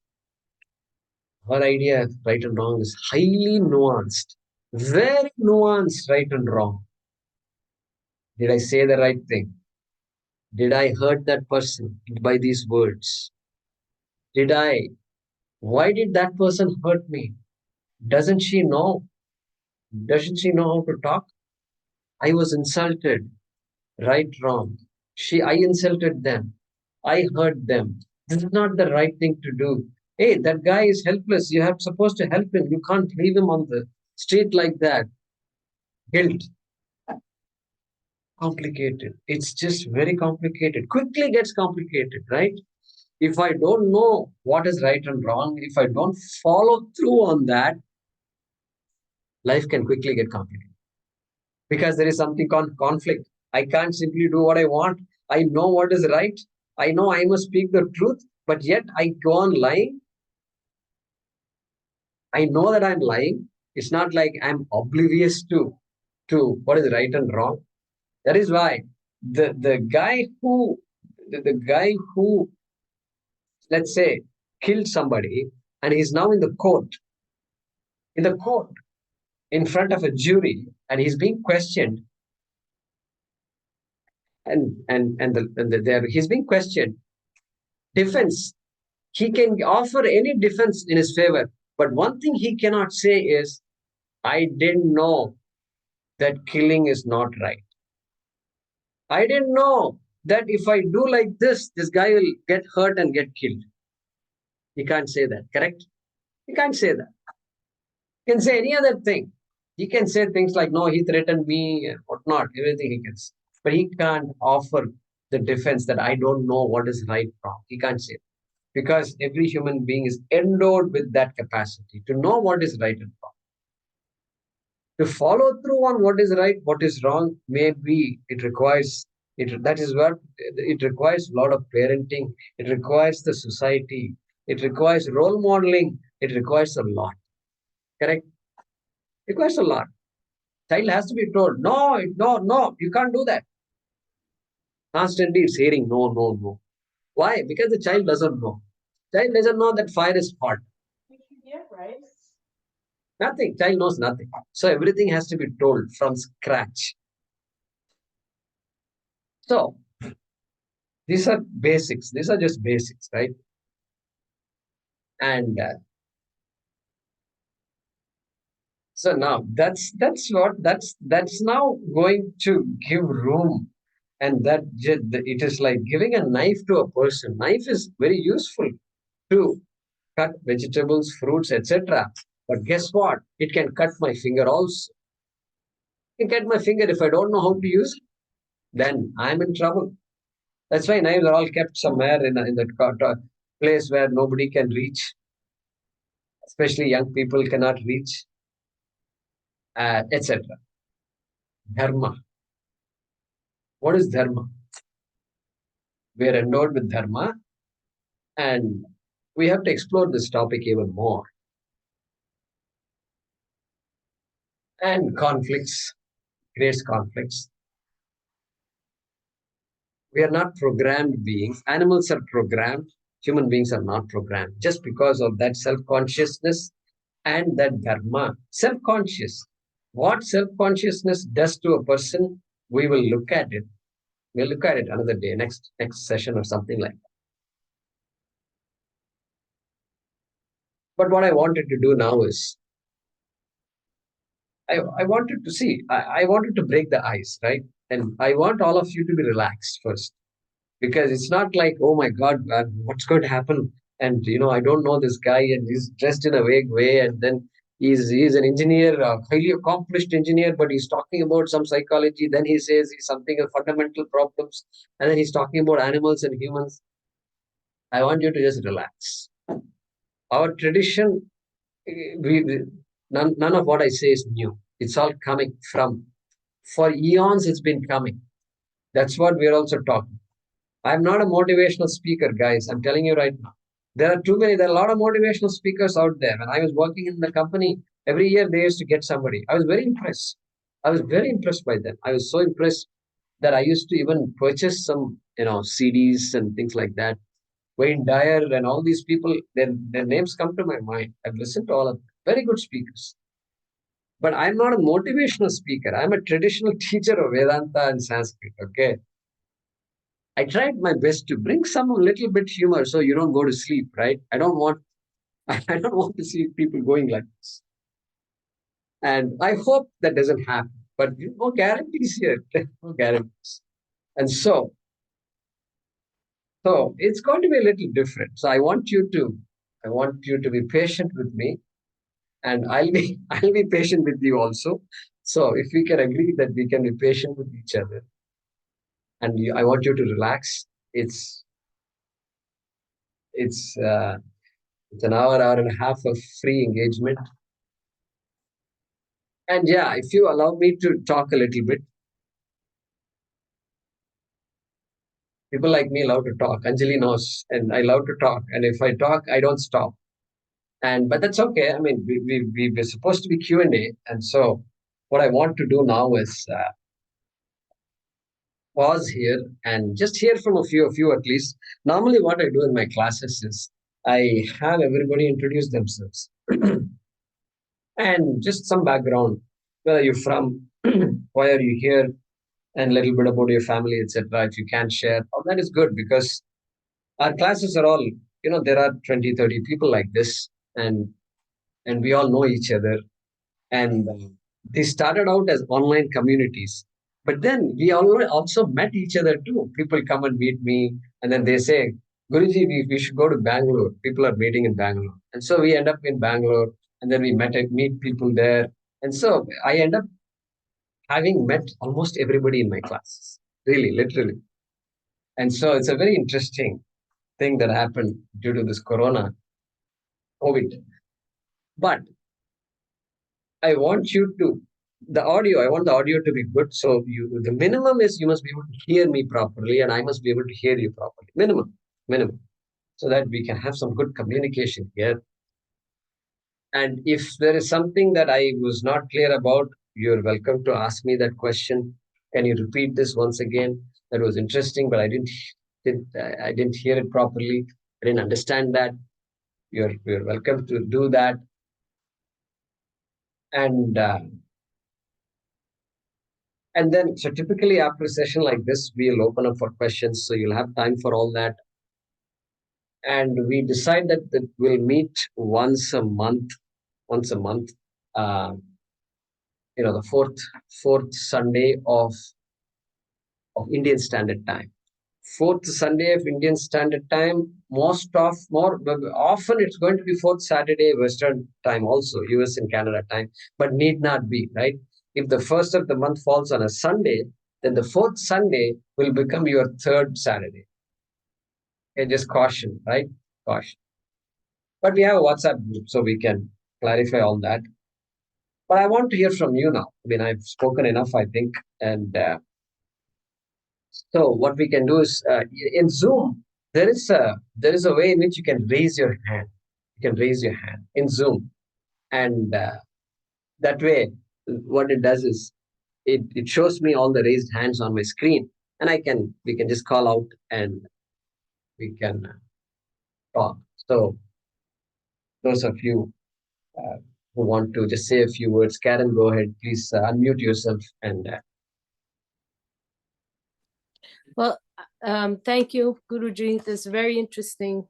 Our idea of right and wrong is highly nuanced. Very nuanced right and wrong. Did I say the right thing? Did I hurt that person by these words? Why did that person hurt me? Doesn't she know? Doesn't she know how to talk? I was insulted. Right, wrong. I insulted them. I hurt them. This is not the right thing to do. Hey, that guy is helpless. You have supposed to help him. You can't leave him on the street like that. Guilt. Complicated. It's just very complicated. Quickly gets complicated, right? If I don't know what is right and wrong, if I don't follow through on that, life can quickly get complicated. Because there is something called conflict. I can't simply do what I want. I know what is right. I know I must speak the truth, but yet I go on lying. I know that I'm lying. It's not like I'm oblivious to what is right and wrong. That is why the guy who, let's say, killed somebody, and he's now in the court, in front of a jury, and he's being questioned, he's being questioned. Defense, he can offer any defense in his favor, but one thing he cannot say is, I didn't know that killing is not right. I didn't know that if I do like this guy will get hurt and get killed. He can't say that, correct? He can't say that. He can say any other thing. He can say things like, no, he threatened me and whatnot, everything he can say. But he can't offer the defense that I don't know what is right wrong. He can't say it. Because every human being is endowed with that capacity to know what is right and wrong. To follow through on what is right, what is wrong, maybe it requires it. That is what it requires. A lot of parenting. It requires the society. It requires role modeling. It requires a lot. Correct? It requires a lot. Child has to be told, no, no, no, you can't do that. Constantly it's hearing no, no, no. Why? Because the child doesn't know. Child doesn't know that fire is hot. Yeah, right. Nothing. Child knows nothing. So everything has to be told from scratch. So these are basics. These are just basics, right? And so now that's now going to give room, and that it is like giving a knife to a person. Knife is very useful to cut vegetables, fruits, etc. But guess what? It can cut my finger also. It can cut my finger if I don't know how to use it. Then I'm in trouble. That's why knives are all kept somewhere in the place where nobody can reach, especially young people cannot reach, etc. Dharma. What is dharma? We are endowed with dharma, and we have to explore this topic even more. And conflicts creates conflicts. We are not programmed beings. Animals are programmed. Human beings are not programmed. Just because of that self-consciousness and that dharma. Self-conscious. What self-consciousness does to a person, we will look at it. We'll look at it another day, next session or something like that. But what I wanted to do now is, I wanted to see, I wanted to break the ice, right? And I want all of you to be relaxed first. Because it's not like, oh my God, what's going to happen? And, I don't know this guy and he's dressed in a vague way. And then he's an engineer, a highly accomplished engineer, but he's talking about some psychology. Then he says he's something of fundamental problems. And then he's talking about animals and humans. I want you to just relax. Our tradition, none of what I say is new. It's all coming from, for eons it's been coming. That's what we're also talking. I'm not a motivational speaker, guys. I'm telling you right now. There are a lot of motivational speakers out there. When I was working in the company, every year they used to get somebody. I was very impressed. I was very impressed by them. I was so impressed that I used to even purchase some, CDs and things like that. Wayne Dyer and all these people, their names come to my mind. I've listened to all of them. Very good speakers. But I'm not a motivational speaker. I'm a traditional teacher of Vedanta and Sanskrit, okay? I tried my best to bring some little bit humor so you don't go to sleep, right? I don't want to see people going like this. And I hope that doesn't happen. But no guarantees here. No guarantees. And so it's going to be a little different. So I want you to be patient with me, and I'll be patient with you also. So if we can agree that we can be patient with each other, and I want you to relax. It's an hour and a half of free engagement. And yeah, if you allow me to talk a little bit. People like me love to talk. Anjali knows, and I love to talk. And if I talk, I don't stop. But that's okay. I mean, we were supposed to be Q&A. And so what I want to do now is pause here and just hear from a few of you at least. Normally, what I do in my classes is I have everybody introduce themselves and just some background. Where are you from? Why are you here? And a little bit about your family, etc. If you can share, oh, that is good because our classes are all, there are 20, 30 people like this, and we all know each other. And they started out as online communities. But then we all also met each other too. People come and meet me, and then they say, Guruji, we should go to Bangalore. People are meeting in Bangalore. And so we end up in Bangalore, and then we meet people there. And so I end up having met almost everybody in my classes, really, literally. And so it's a very interesting thing that happened due to this COVID. But I want the audio to be good. So the minimum is you must be able to hear me properly and I must be able to hear you properly. Minimum. So that we can have some good communication here. And if there is something that I was not clear about, you're welcome to ask me that question. Can you repeat this once again? That was interesting, but I didn't hear it properly. I didn't understand that. You're welcome to do that. And then, so typically after a session like this, we'll open up for questions. So you'll have time for all that. And we decide that we'll meet once a month. The fourth Sunday of Indian Standard Time. Fourth Sunday of Indian Standard Time. Often it's going to be fourth Saturday Western Time also, US and Canada time, but need not be, right? If the first of the month falls on a Sunday, then the fourth Sunday will become your third Saturday. Okay, just caution, right? Caution. But we have a WhatsApp group, so we can clarify all that. But I want to hear from you now. I mean, I've spoken enough, I think. And so what we can do is in Zoom, there is a way in which you can raise your hand. You can raise your hand in Zoom. And that way, what it does is it shows me all the raised hands on my screen, and we can just call out and we can talk. So those of you who want to just say a few words, Karen, go ahead, please unmute yourself and. Well, thank you, Guruji. This is a very interesting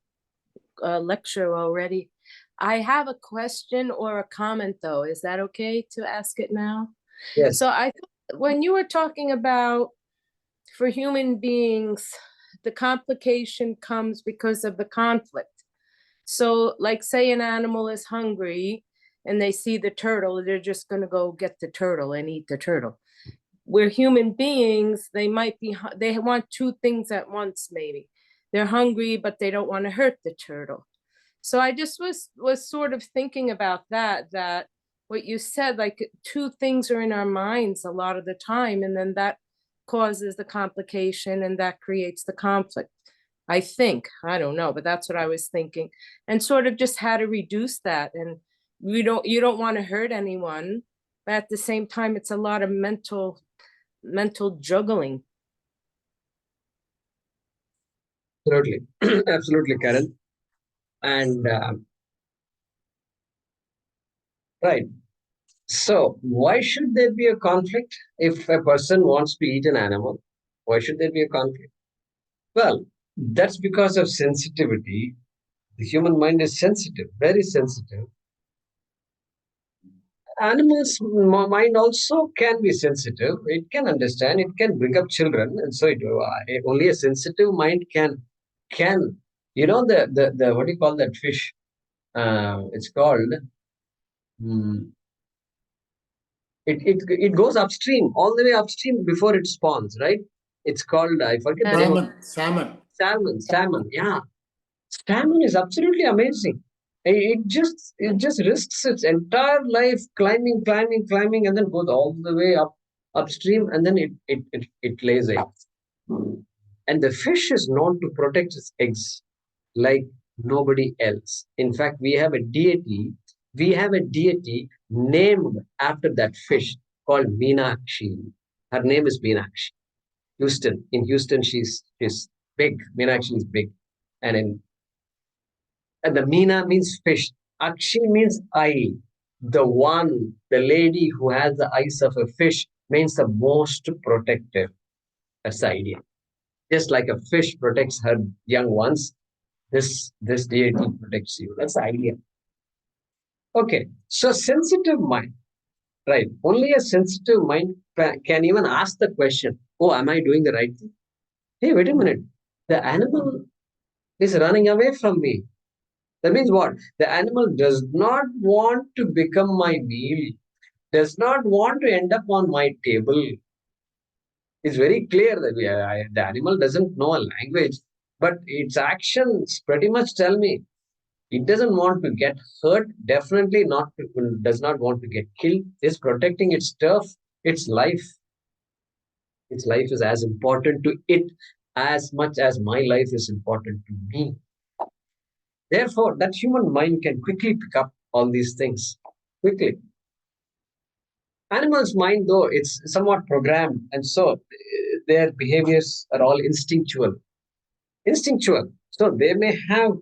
lecture already. I have a question or a comment, though. Is that okay to ask it now? Yes. So when you were talking about for human beings, the complication comes because of the conflict. So like say an animal is hungry and they see the turtle, they're just going to go get the turtle and eat the turtle. We're human beings, they want two things at once, maybe. They're hungry, but they don't want to hurt the turtle. So I just was sort of thinking about that what you said, like two things are in our minds a lot of the time, and then that causes the complication and that creates the conflict. I think, I don't know, but that's what I was thinking, and sort of just how to reduce that. And you don't want to hurt anyone, but at the same time, it's a lot of mental juggling. Absolutely. Absolutely, Karen. And right. So why should there be a conflict if a person wants to eat an animal? Why should there be a conflict? Well, that's because of sensitivity. The human mind is sensitive, very sensitive. Animals' mind also can be sensitive. It can understand. It can bring up children, and so only a sensitive mind can. You know the what do you call that fish? It's called. It goes upstream, all the way upstream before it spawns, right? It's called, I forget the name. Salmon. Yeah, salmon is absolutely amazing. It just risks its entire life climbing, and then goes all the way upstream, and then it lays eggs. And the fish is known to protect its eggs like nobody else. In fact, we have a deity named after that fish called Meenakshi. Her name is Meenakshi. Houston. In Houston, she's big. Meenakshi is big. And the Meena means fish. Akshi means eye. The one, the lady who has the eyes of a fish means the most protective. That's the idea. Just like a fish protects her young ones, this deity protects you. That's the idea. Okay, so sensitive mind, right? Only a sensitive mind can even ask the question, oh, am I doing the right thing? Hey, wait a minute. The animal is running away from me. That means what? The animal does not want to become my meal, does not want to end up on my table. It's very clear that the animal doesn't know a language, but its actions pretty much tell me it doesn't want to get hurt, definitely does not want to get killed. It's protecting its turf, its life. Its life is as important to it as much as my life is important to me. Therefore, that human mind can quickly pick up all these things. Quickly. Animals' mind, though, it's somewhat programmed, and so their behaviors are all instinctual. Instinctual. So they may have,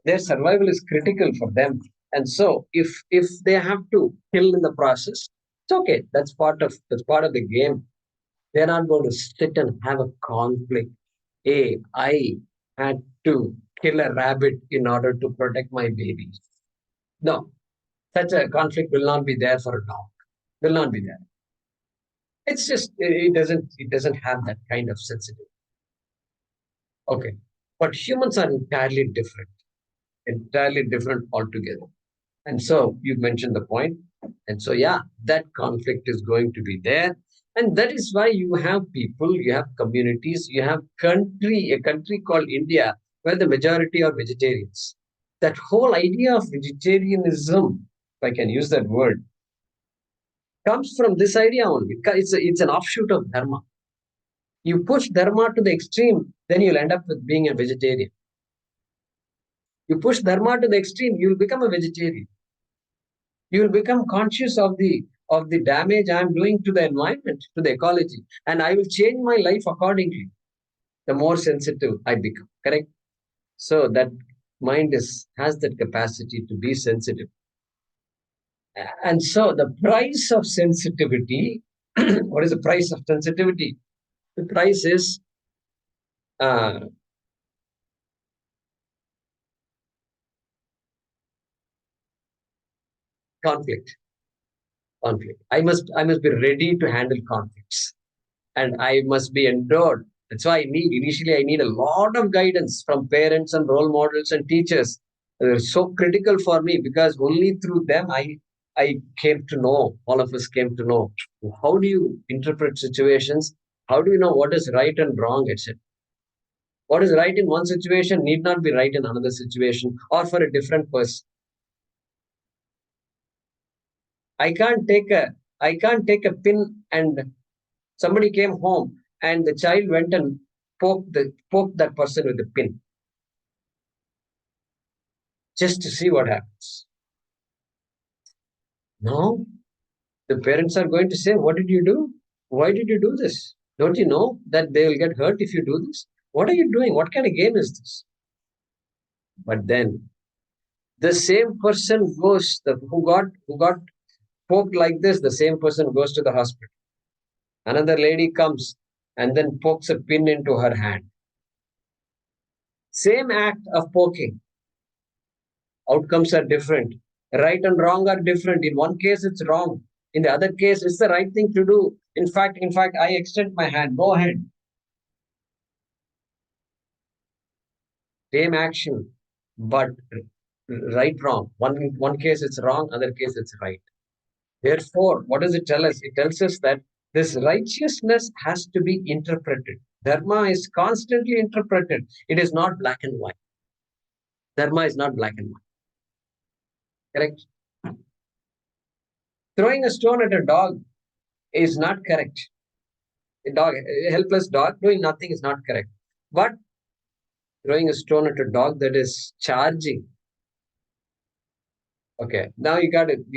their survival is critical for them. And so if they have to kill in the process, it's okay. That's part of the game. They're not going to sit and have a conflict. Hey, I had to kill a rabbit in order to protect my baby. No, such a conflict will not be there for a dog. Will not be there. It's just it doesn't have that kind of sensitivity. Okay, but humans are entirely different altogether. And so you mentioned the point. And so yeah, that conflict is going to be there. And that is why you have people, you have communities, you have a country called India, where the majority are vegetarians. That whole idea of vegetarianism, if I can use that word, comes from this idea only. It's an offshoot of dharma. You push dharma to the extreme, then you'll end up with being a vegetarian. You push dharma to the extreme, you'll become a vegetarian. You will become conscious of the damage I am doing to the environment, to the ecology, and I will change my life accordingly. The more sensitive I become, correct? So that mind has that capacity to be sensitive. And so the price of sensitivity, what is the price of sensitivity? The price is conflict. I must be ready to handle conflicts, and I must be endured. That's why initially I need a lot of guidance from parents and role models and teachers. They're so critical for me because only through them I came to know, all of us came to know, how do you interpret situations? How do you know what is right and wrong, etc. What is right in one situation need not be right in another situation or for a different person. I can't take a pin and somebody came home and the child went and poked that person with the pin just to see what happens. No, the parents are going to say, what did you do? Why did you do this? Don't you know that they will get hurt if you do this? What are you doing? What kind of game is this? But then the same person goes, who got poked like this, the same person goes to the hospital. Another lady comes and then pokes a pin into her hand. Same act of poking. Outcomes are different. Right and wrong are different. In one case, it's wrong. In the other case, it's the right thing to do. In fact, I extend my hand. Go ahead. Same action, but right, wrong. One case it's wrong, other case it's right. Therefore, what does it tell us? It tells us that this righteousness has to be interpreted. Dharma is constantly interpreted. It is not black and white. Dharma is not black and white. Correct? Throwing a stone at a dog is not correct. A helpless dog doing nothing is not correct. But throwing a stone at a dog that is charging. Okay, now you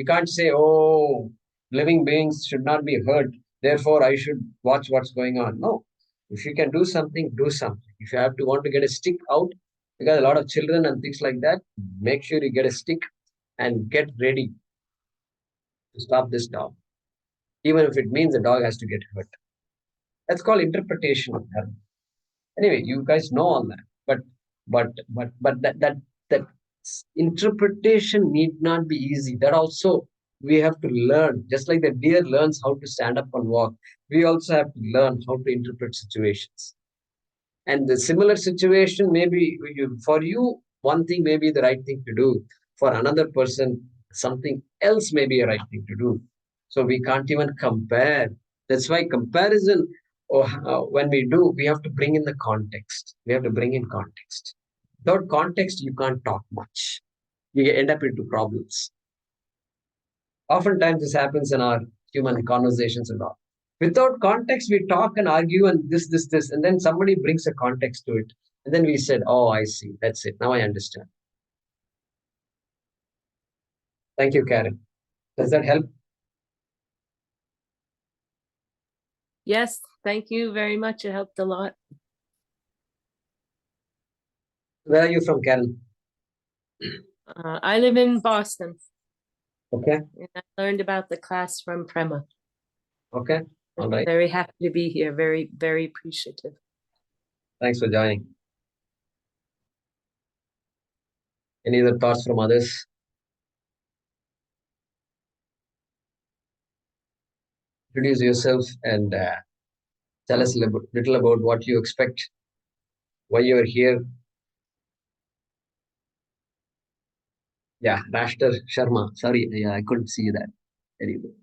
can't say, oh, living beings should not be hurt, therefore I should watch what's going on. No. If you can do something, do something. If you want to get a stick out, because a lot of children and things like that, make sure you get a stick and get ready to stop this dog. Even if it means the dog has to get hurt. That's called interpretation of dharma. Anyway, you guys know all that. But that interpretation need not be easy. That also we have to learn. Just like the deer learns how to stand up and walk, we also have to learn how to interpret situations. And the similar situation, maybe for you, one thing may be the right thing to do. For another person, something else may be a right thing to do. So we can't even compare. That's why comparison, when we do, we have to bring in the context. We have to bring in context. Without context, you can't talk much. You end up into problems. Oftentimes, this happens in our human conversations and all. Without context, we talk and argue and this, and then somebody brings a context to it. And then we said, oh, I see. That's it. Now I understand. Thank you, Karen. Does that help? Yes, thank you very much. It helped a lot. Where are you from, Karen? I live in Boston. Okay. And I learned about the class from Prema. Okay. All right. Very happy to be here. Very, very appreciative. Thanks for joining. Any other thoughts from others? Introduce yourself and tell us a little about what you expect, why you are here. Yeah, Rashtar Sharma. Sorry, yeah, I couldn't see that. Very good.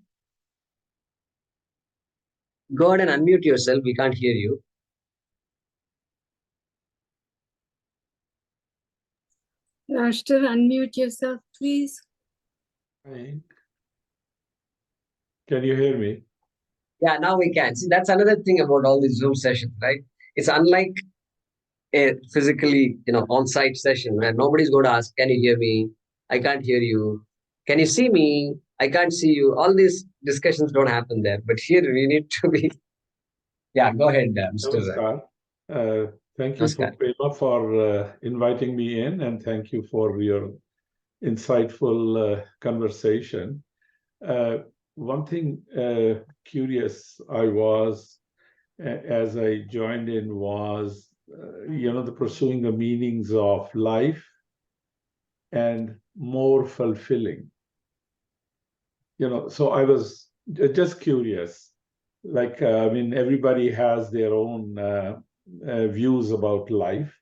Go ahead and unmute yourself. We can't hear you. Rashtar, unmute yourself, please. Hi. Can you hear me? Yeah, now we can. See, that's another thing about all these Zoom sessions, right? It's unlike a physically, on-site session where nobody's going to ask, can you hear me? I can't hear you. Can you see me? I can't see you. All these discussions don't happen there. But here we need to be. Yeah, go ahead, Mr. Namaskar. Thank you Namaskar. Prema for inviting me in, and thank you for your insightful conversation. One thing curious I was as I joined in was, the pursuing the meanings of life and more fulfilling. So I was just curious. Like, everybody has their own views about life.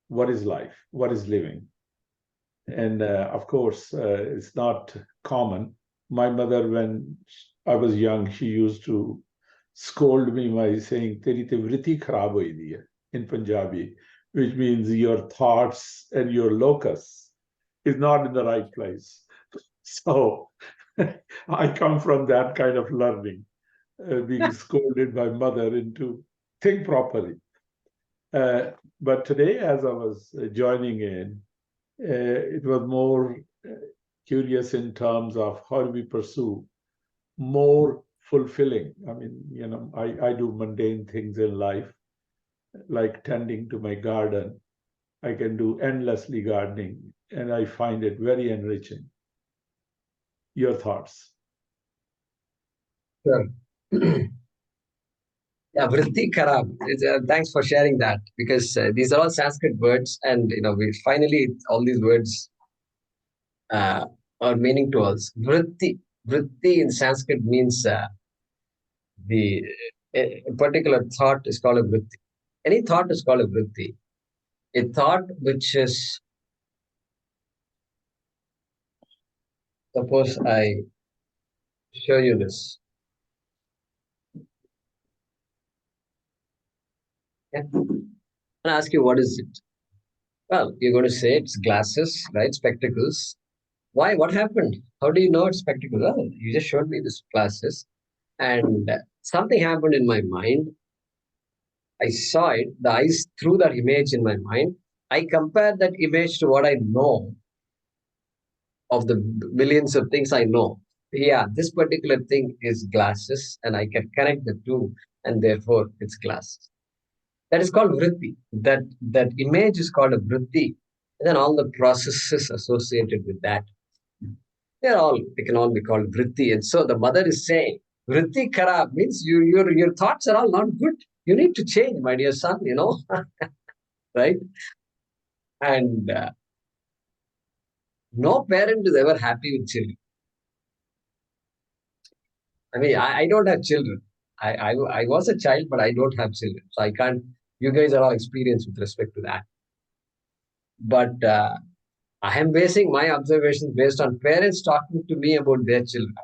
What is life? What is living? And of course, it's not common. My mother, when I was young, she used to scold me by saying, "Teri te vritti kharab hoyi di hai," in Punjabi, which means your thoughts and your locus is not in the right place. So I come from that kind of learning, being scolded by mother into think properly. But today, as I was joining in, it was more curious in terms of how do we pursue more fulfilling. I do mundane things in life, like tending to my garden. I can do endlessly gardening, and I find it very enriching. Your thoughts? Sure. Yeah, vritti kharab. Thanks for sharing that, because these are all Sanskrit words, and we finally all these words are meaning to us. Vritti in Sanskrit means the a particular thought is called a vritti. Any thought is called a vritti. A thought which is, suppose I show you this. Yeah. And ask you, what is it? Well, you're going to say it's glasses, right? Spectacles. Why? What happened? How do you know it's spectacles? Well, you just showed me this glasses, and something happened in my mind. I saw it, the eyes threw that image in my mind. I compared that image to what I know of the millions of things I know. Yeah, this particular thing is glasses, and I can connect the two, and therefore it's glasses. That is called vritti. That image is called a vritti. And then all the processes associated with that, they can all be called vritti. And so the mother is saying, vritti kharab means your thoughts are all not good. You need to change, my dear son, right? And no parent is ever happy with children. I mean, I don't have children. I was a child, but I don't have children. So I can't, you guys are all experienced with respect to that. But I am basing my observations based on parents talking to me about their children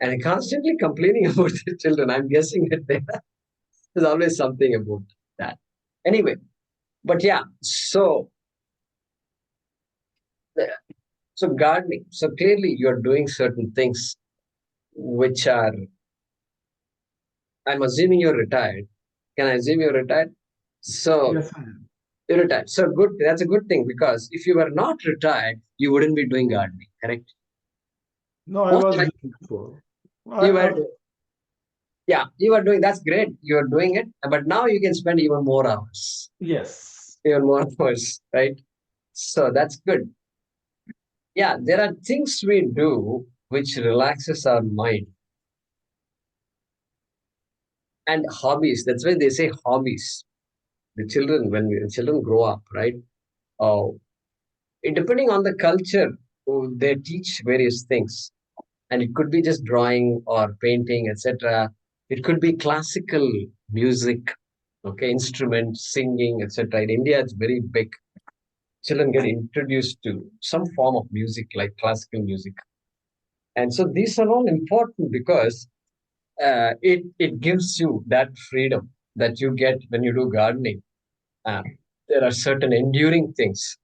and constantly complaining about their children. I'm guessing that there's always something about that. Anyway, but yeah, so gardening. So clearly you're doing certain things which are, I'm assuming you're retired. Can I assume you're retired? So Yes, I am. you're retired. So good. That's a good thing, because if you were not retired, you wouldn't be doing gardening, correct? No, I Most was like- doing before. You were, yeah, you were doing, that's great. You are doing it, but now you can spend even more hours. Yes. Even more hours, right? So that's good. Yeah, there are things we do which relaxes our mind. And hobbies, that's why they say hobbies. The children, when children grow up, right? Depending on the culture, they teach various things. And it could be just drawing or painting, etc. It could be classical music, okay, instruments, singing, etc. In India, it's very big. Children get introduced to some form of music like classical music. And so these are all important because it gives you that freedom that you get when you do gardening. There are certain enduring things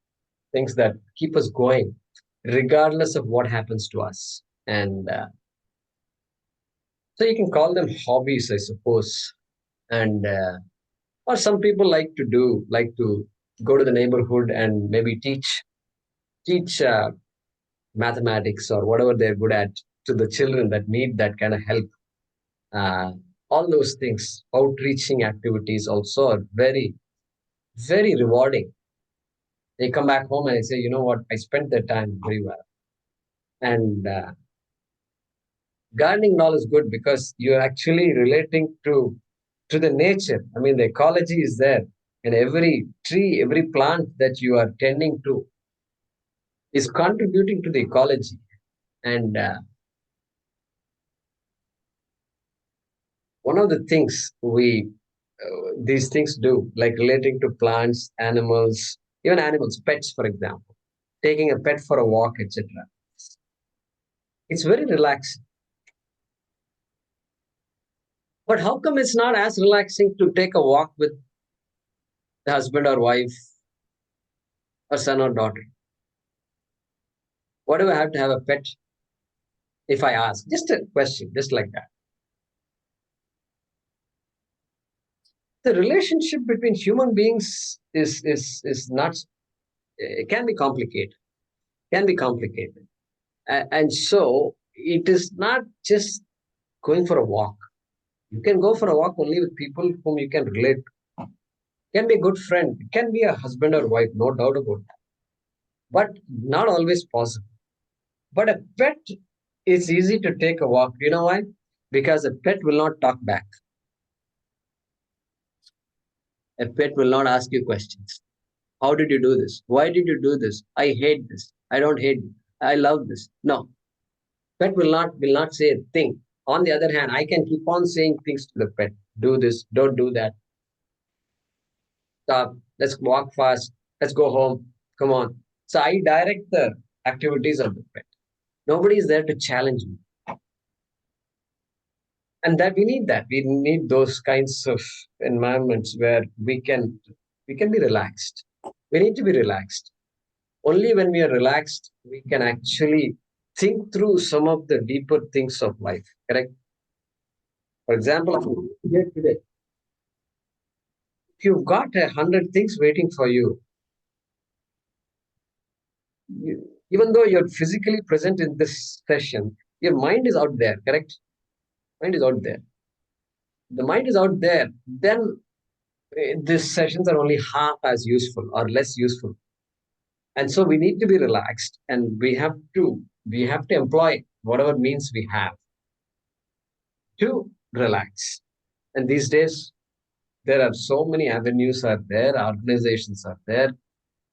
that keep us going, regardless of what happens to us. And so you can call them hobbies, I suppose. And or some people like to go to the neighborhood and maybe teach mathematics or whatever they're good at to the children that need that kind of help. Uh, all those things, outreaching activities also are very, very rewarding. They come back home and I say, you know what, I spent that time very well. And gardening knowledge is good because you're actually relating to the nature. I mean, the ecology is there, and every tree, every plant that you are tending to is contributing to the ecology. And one of the things these things do, like relating to plants, animals, even animals, pets, for example, taking a pet for a walk, etc. It's very relaxing. But how come it's not as relaxing to take a walk with the husband or wife or son or daughter? Why do I have to have a pet? If I ask, just a question, just like that. The relationship between human beings is not, it can be complicated, and so it is not just going for a walk. You can go for a walk only with people whom you can relate to. Can be a good friend, it can be a husband or wife, no doubt about that, but not always possible. But a pet is easy to take a walk. You know why? Because a pet will not talk back. A pet will not ask you questions. How did you do this? Why did you do this? I hate this. I don't hate it. I love this. No. Pet will not say a thing. On the other hand, I can keep on saying things to the pet. Do this, don't do that. Stop. Let's walk fast. Let's go home. Come on. So I direct the activities of the pet. Nobody is there to challenge me. And that we need that. We need those kinds of environments where we can be relaxed. We need to be relaxed. Only when we are relaxed, we can actually think through some of the deeper things of life, correct? For example, here today, you've got 100 things waiting for you, even though you're physically present in this session, your mind is out there, correct? Mind is out there. The mind is out there, then these sessions are only half as useful or less useful. And so we need to be relaxed, and we have to employ whatever means we have to relax. And these days, there are so many avenues are there, organizations are there,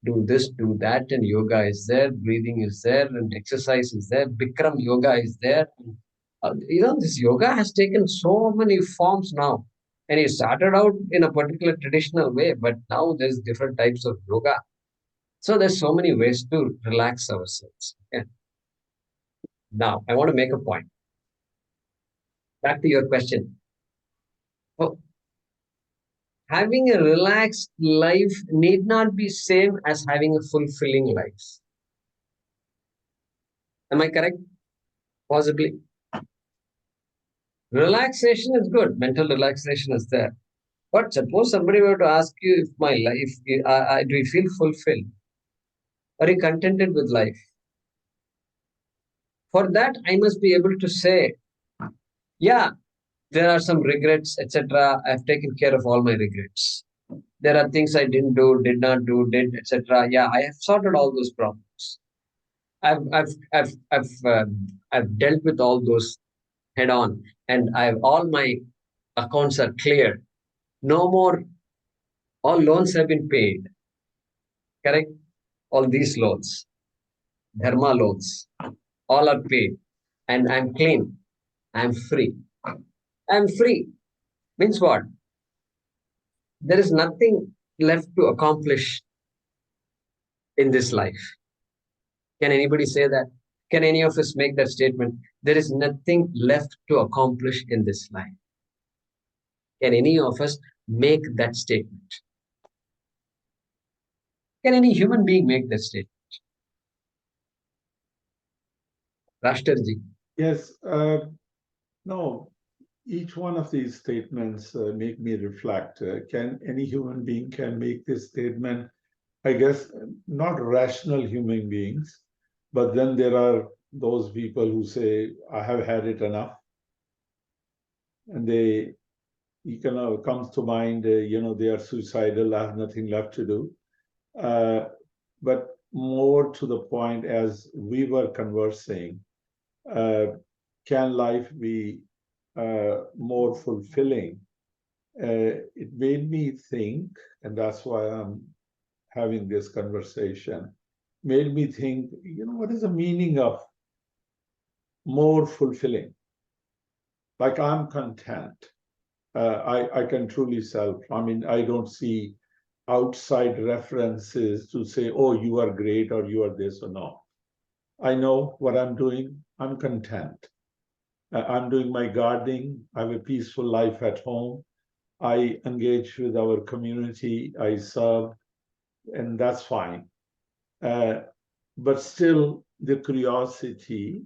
do this, do that, and yoga is there, breathing is there, and exercise is there, Bikram yoga is there. This yoga has taken so many forms now. And it started out in a particular traditional way, but now there's different types of yoga. So there's so many ways to relax ourselves. Okay? Now, I want to make a point. Back to your question. Oh, having a relaxed life need not be same as having a fulfilling life. Am I correct? Possibly. Relaxation is good. Mental relaxation is there. But suppose somebody were to ask you, if my life, do you feel fulfilled? Are you contented with life? For that, I must be able to say, yeah, there are some regrets, etc. I've taken care of all my regrets. There are things I didn't do, did not do, did, etc. Yeah, I have sorted all those problems. I've dealt with all those head on, and all my accounts are clear. No more, all loans have been paid. Correct? All these loans, dharma loans, all are paid, and I'm clean. I'm free. I'm free. Means what? There is nothing left to accomplish in this life. Can anybody say that? Can any of us make that statement? There is nothing left to accomplish in this life. Can any of us make that statement? Can any human being make that statement? Rashtarji. Yes, no, each one of these statements make me reflect. Can any human being can make this statement? I guess not rational human beings, but then there are those people who say, I have had it enough. And comes to mind, they are suicidal, I have nothing left to do. But more to the point, as we were conversing, can life be more fulfilling? It made me think, and that's why I'm having this conversation, made me think, what is the meaning of more fulfilling? Like, I'm content. I can truly self. I don't see outside references to say, oh, you are great or you are this or no. I know what I'm doing. I'm content. I'm doing my gardening. I have a peaceful life at home. I engage with our community. I serve, and that's fine. But still, the curiosity,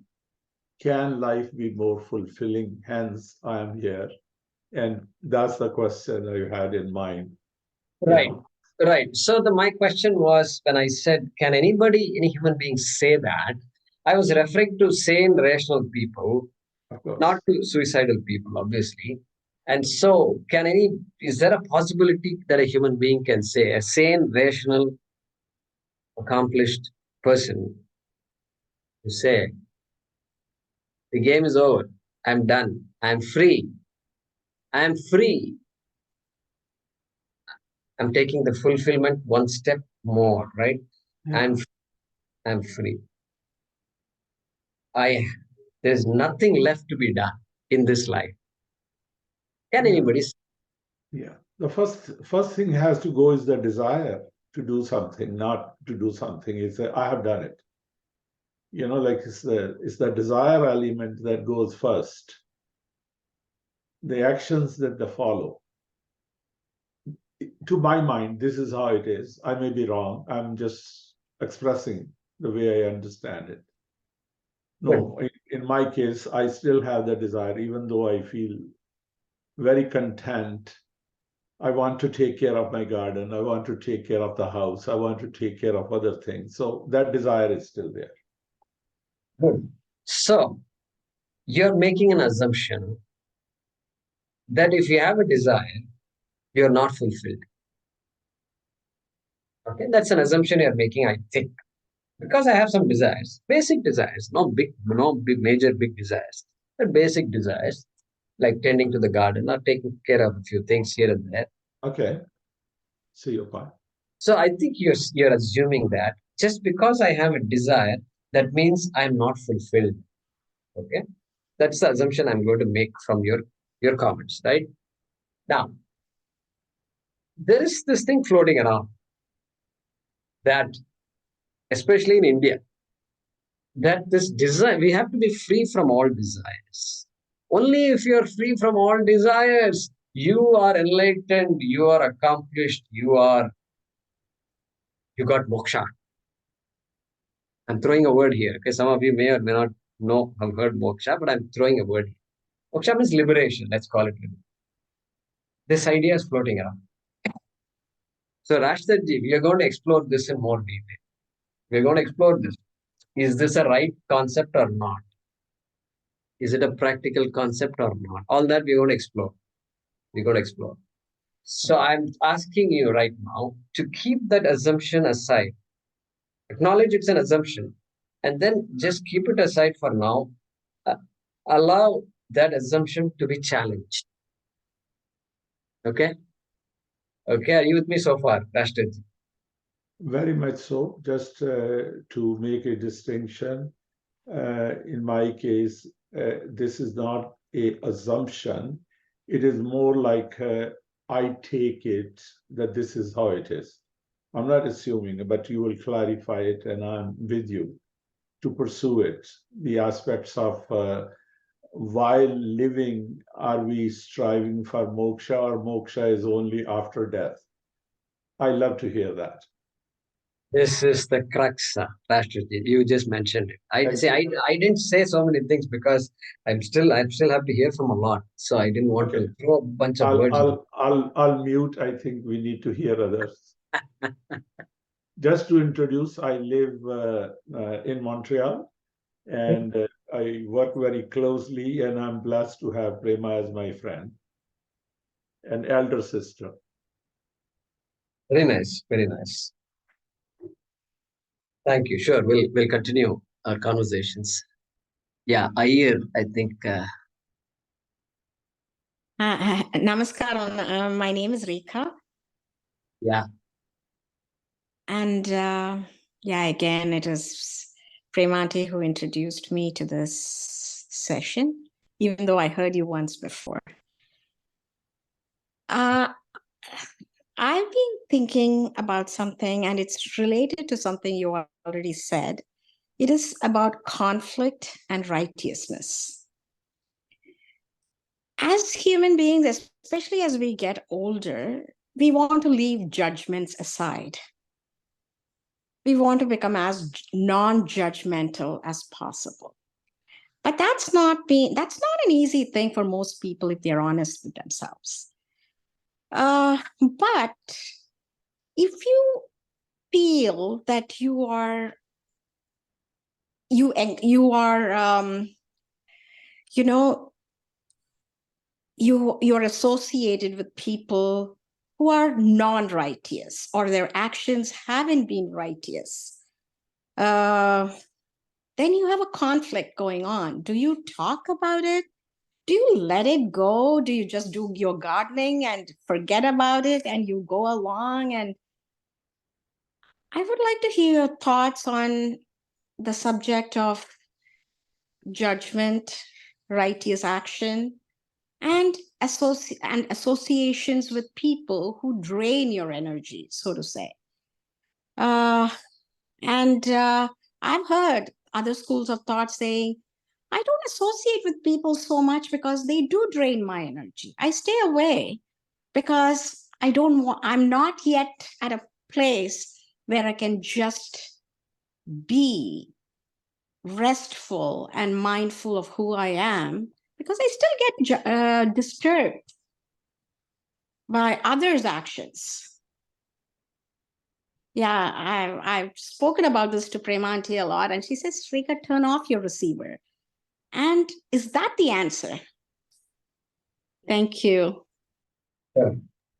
can life be more fulfilling? Hence, I am here. And that's the question I had in mind. Right. Right. So my question was, when I said, can any human being say that? I was referring to sane, rational people, not to suicidal people, obviously. And so, is there a possibility that a human being can say, a sane, rational, accomplished person, to say, the game is over, I'm done, I'm free, I'm free. I'm taking the fulfillment one step more, right? Yeah. I'm free. There's nothing left to be done in this life. Can anybody say? Yeah. The first thing has to go is the desire to do something, not to do something. It's I have done it. It's the desire element that goes first. The actions that follow. To my mind, this is how it is. I may be wrong. I'm just expressing the way I understand it. No, in my case, I still have the desire, even though I feel very content. I want to take care of my garden. I want to take care of the house. I want to take care of other things. So that desire is still there. Good. So you're making an assumption that if you have a desire, you're not fulfilled. Okay, that's an assumption you're making, I think. Because I have some desires, basic desires, no big major big desires, but basic desires, like tending to the garden or taking care of a few things here and there. Okay. See your point. So I think you're assuming that just because I have a desire, that means I'm not fulfilled. Okay, that's the assumption I'm going to make from your comments, right? Now, there is this thing floating around that, especially in India, that this desire, we have to be free from all desires. Only if you're free from all desires, you are enlightened, you are accomplished, you got moksha. I'm throwing a word here. Okay, some of you may or may not know, have heard moksha, but I'm throwing a word here. Moksha means liberation. Let's call it liberation. This idea is floating around. So Rashtarji, we are going to explore this in more detail. We are going to explore this. Is this a right concept or not? Is it a practical concept or not? All that we're going to explore. We're going to explore. So I'm asking you right now to keep that assumption aside. Acknowledge it's an assumption, and then just keep it aside for now. Allow that assumption to be challenged. Okay? Okay, are you with me so far, Rashtarji? Very much so. Just to make a distinction, in my case, this is not a assumption. It is more like I take it that this is how it is. I'm not assuming, but you will clarify it, and I'm with you to pursue it. The aspects of while living, are we striving for moksha, or moksha is only after death? I love to hear that. This is the crux, Rashtarji. You just mentioned it. I didn't say so many things because I still have to hear from a lot. So I didn't want to throw a bunch of words. I'll mute. I think we need to hear others. Just to introduce, I live in Montreal, and I work very closely, and I'm blessed to have Prema as my friend, an elder sister. Very nice, very nice. Thank you. Sure, we'll continue our conversations. Yeah, I think. Namaskaram. My name is Rekha. Yeah. And yeah, again, it is Premanti who introduced me to this session, even though I heard you once before. I've been thinking about something, and it's related to something you already said. It is about conflict and righteousness. As human beings, especially as we get older, we want to leave judgments aside. We want to become as non-judgmental as possible. But that's not an easy thing for most people if they're honest with themselves. But if you feel that you're associated with people who are non-righteous, or their actions haven't been righteous, then you have a conflict going on. Do you talk about it? Do you let it go? Do you just do your gardening and forget about it and you go along? And I would like to hear your thoughts on the subject of judgment, righteous action, and associations with people who drain your energy, so to say. I've heard other schools of thought saying, I don't associate with people so much because they do drain my energy. I stay away because I'm not yet at a place where I can just be restful and mindful of who I am, because I still get disturbed by others' actions. Yeah, I've spoken about this to Premanti a lot, and she says, Srika, turn off your receiver. And is that the answer? Thank you. Yeah.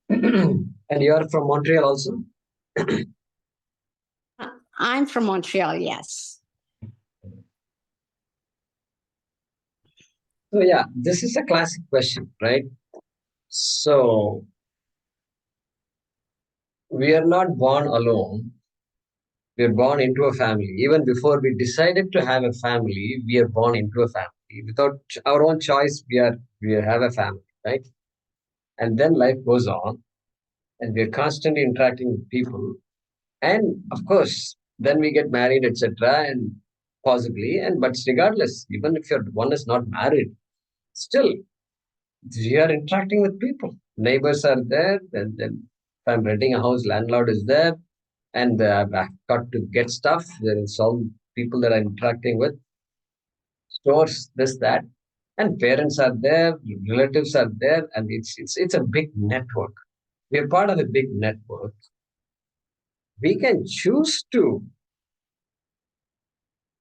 And you are from Montreal also? I'm from Montreal, yes. So yeah, this is a classic question, right? So we are not born alone. We are born into a family. Even before we decided to have a family, we are born into a family. Without our own choice, we have a family, right? And then life goes on, and we are constantly interacting with people. And of course, then we get married, etc. And possibly, but regardless, even if one is not married, still we are interacting with people. Neighbors are there, then if I'm renting a house, landlord is there, and I've got to get stuff. There is some people that I'm interacting with, stores, this, that, and parents are there, relatives are there, and it's a big network. We are part of a big network. We can choose to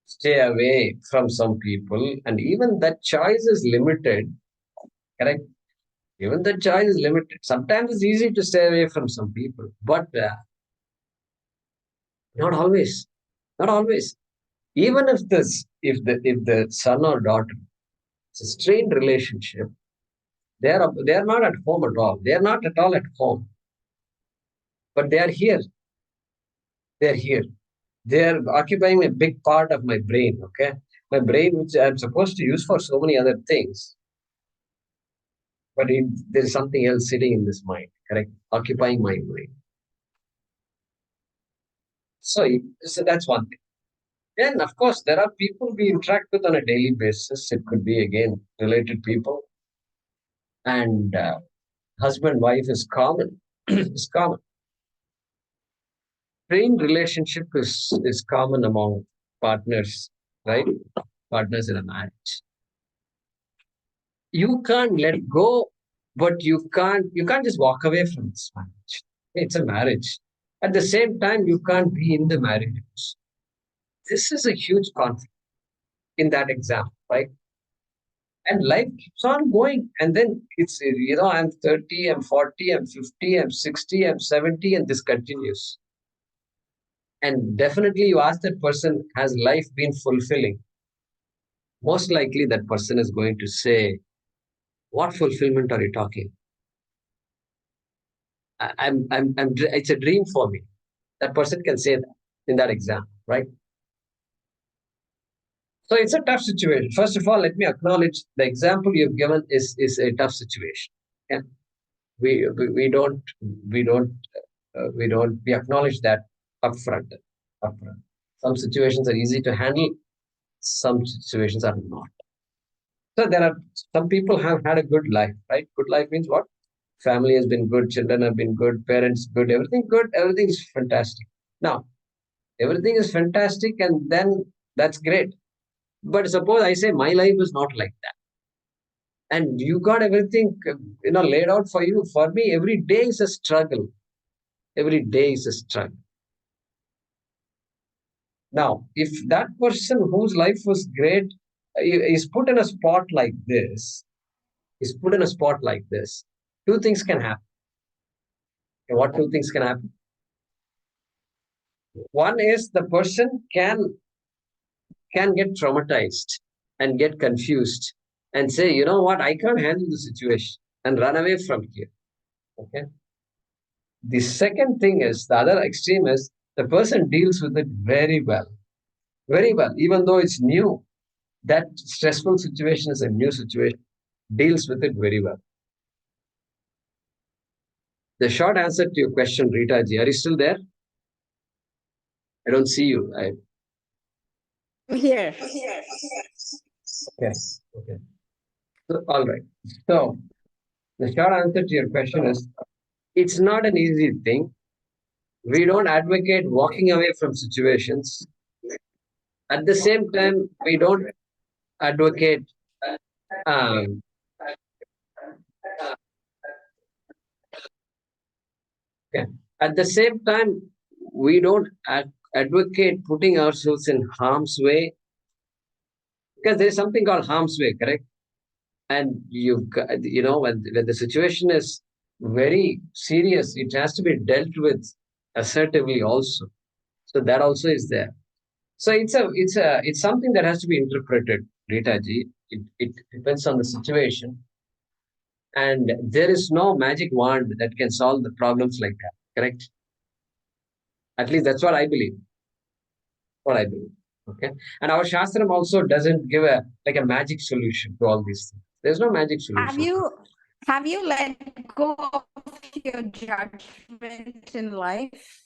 stay away from some people, and even that choice is limited. Correct? Even the choice is limited. Sometimes it's easy to stay away from some people, but not always. Not always. Even if the son or daughter, it's a strained relationship, they are not at home at all. They are not at all at home, but they are here. They are here. They are occupying a big part of my brain. Okay, my brain, which I'm supposed to use for so many other things, but there is something else sitting in this mind. Correct, occupying my mind. So that's one thing. Then, of course, there are people we interact with on a daily basis. It could be, again, related people. And husband-wife is common. It's common. Strained relationship is common among partners, right? Partners in a marriage. You can't let go, but you can't just walk away from this marriage. It's a marriage. At the same time, you can't be in the marriage. This is a huge conflict in that example, right? And life keeps on going. And then I'm 30, I'm 40, I'm 50, I'm 60, I'm 70, and this continues. And definitely you ask that person, has life been fulfilling? Most likely that person is going to say, what fulfillment are you talking? It's a dream for me. That person can say that in that example, right? So it's a tough situation. First of all, let me acknowledge the example you've given is a tough situation. Yeah? We acknowledge that upfront. Some situations are easy to handle, some situations are not. So there are some people have had a good life, right? Good life means what? Family has been good, children have been good, parents good, everything is fantastic. Now, everything is fantastic, and then that's great. But suppose I say my life is not like that, and you got everything laid out for you. For me, every day is a struggle. Every day is a struggle. Now, if that person whose life was great is put in a spot like this, two things can happen. Okay, what two things can happen? One is the person can get traumatized and get confused and say, you know what, I can't handle the situation, and run away from here. Okay. The second thing is, the other extreme is, the person deals with it very well, even though it's new. That stressful situation is a new situation, deals with it very well. The short answer to your question, Rita ji, are you still there? I don't see you. I'm here. Okay. So, all right. So the short answer to your question is, it's not an easy thing. We don't advocate walking away from situations. At the same time, we don't advocate Okay. At the same time, we don't advocate putting ourselves in harm's way, because there is something called harm's way, correct? And when the situation is very serious, it has to be dealt with assertively also. So that also is there. So it's something that has to be interpreted, Rita ji. It depends on the situation, and there is no magic wand that can solve the problems like that. Correct? At least that's what I believe. What I believe. Okay. And our Shastram also doesn't give a magic solution to all these things. There's no magic solution. Have you let go of your judgment in life?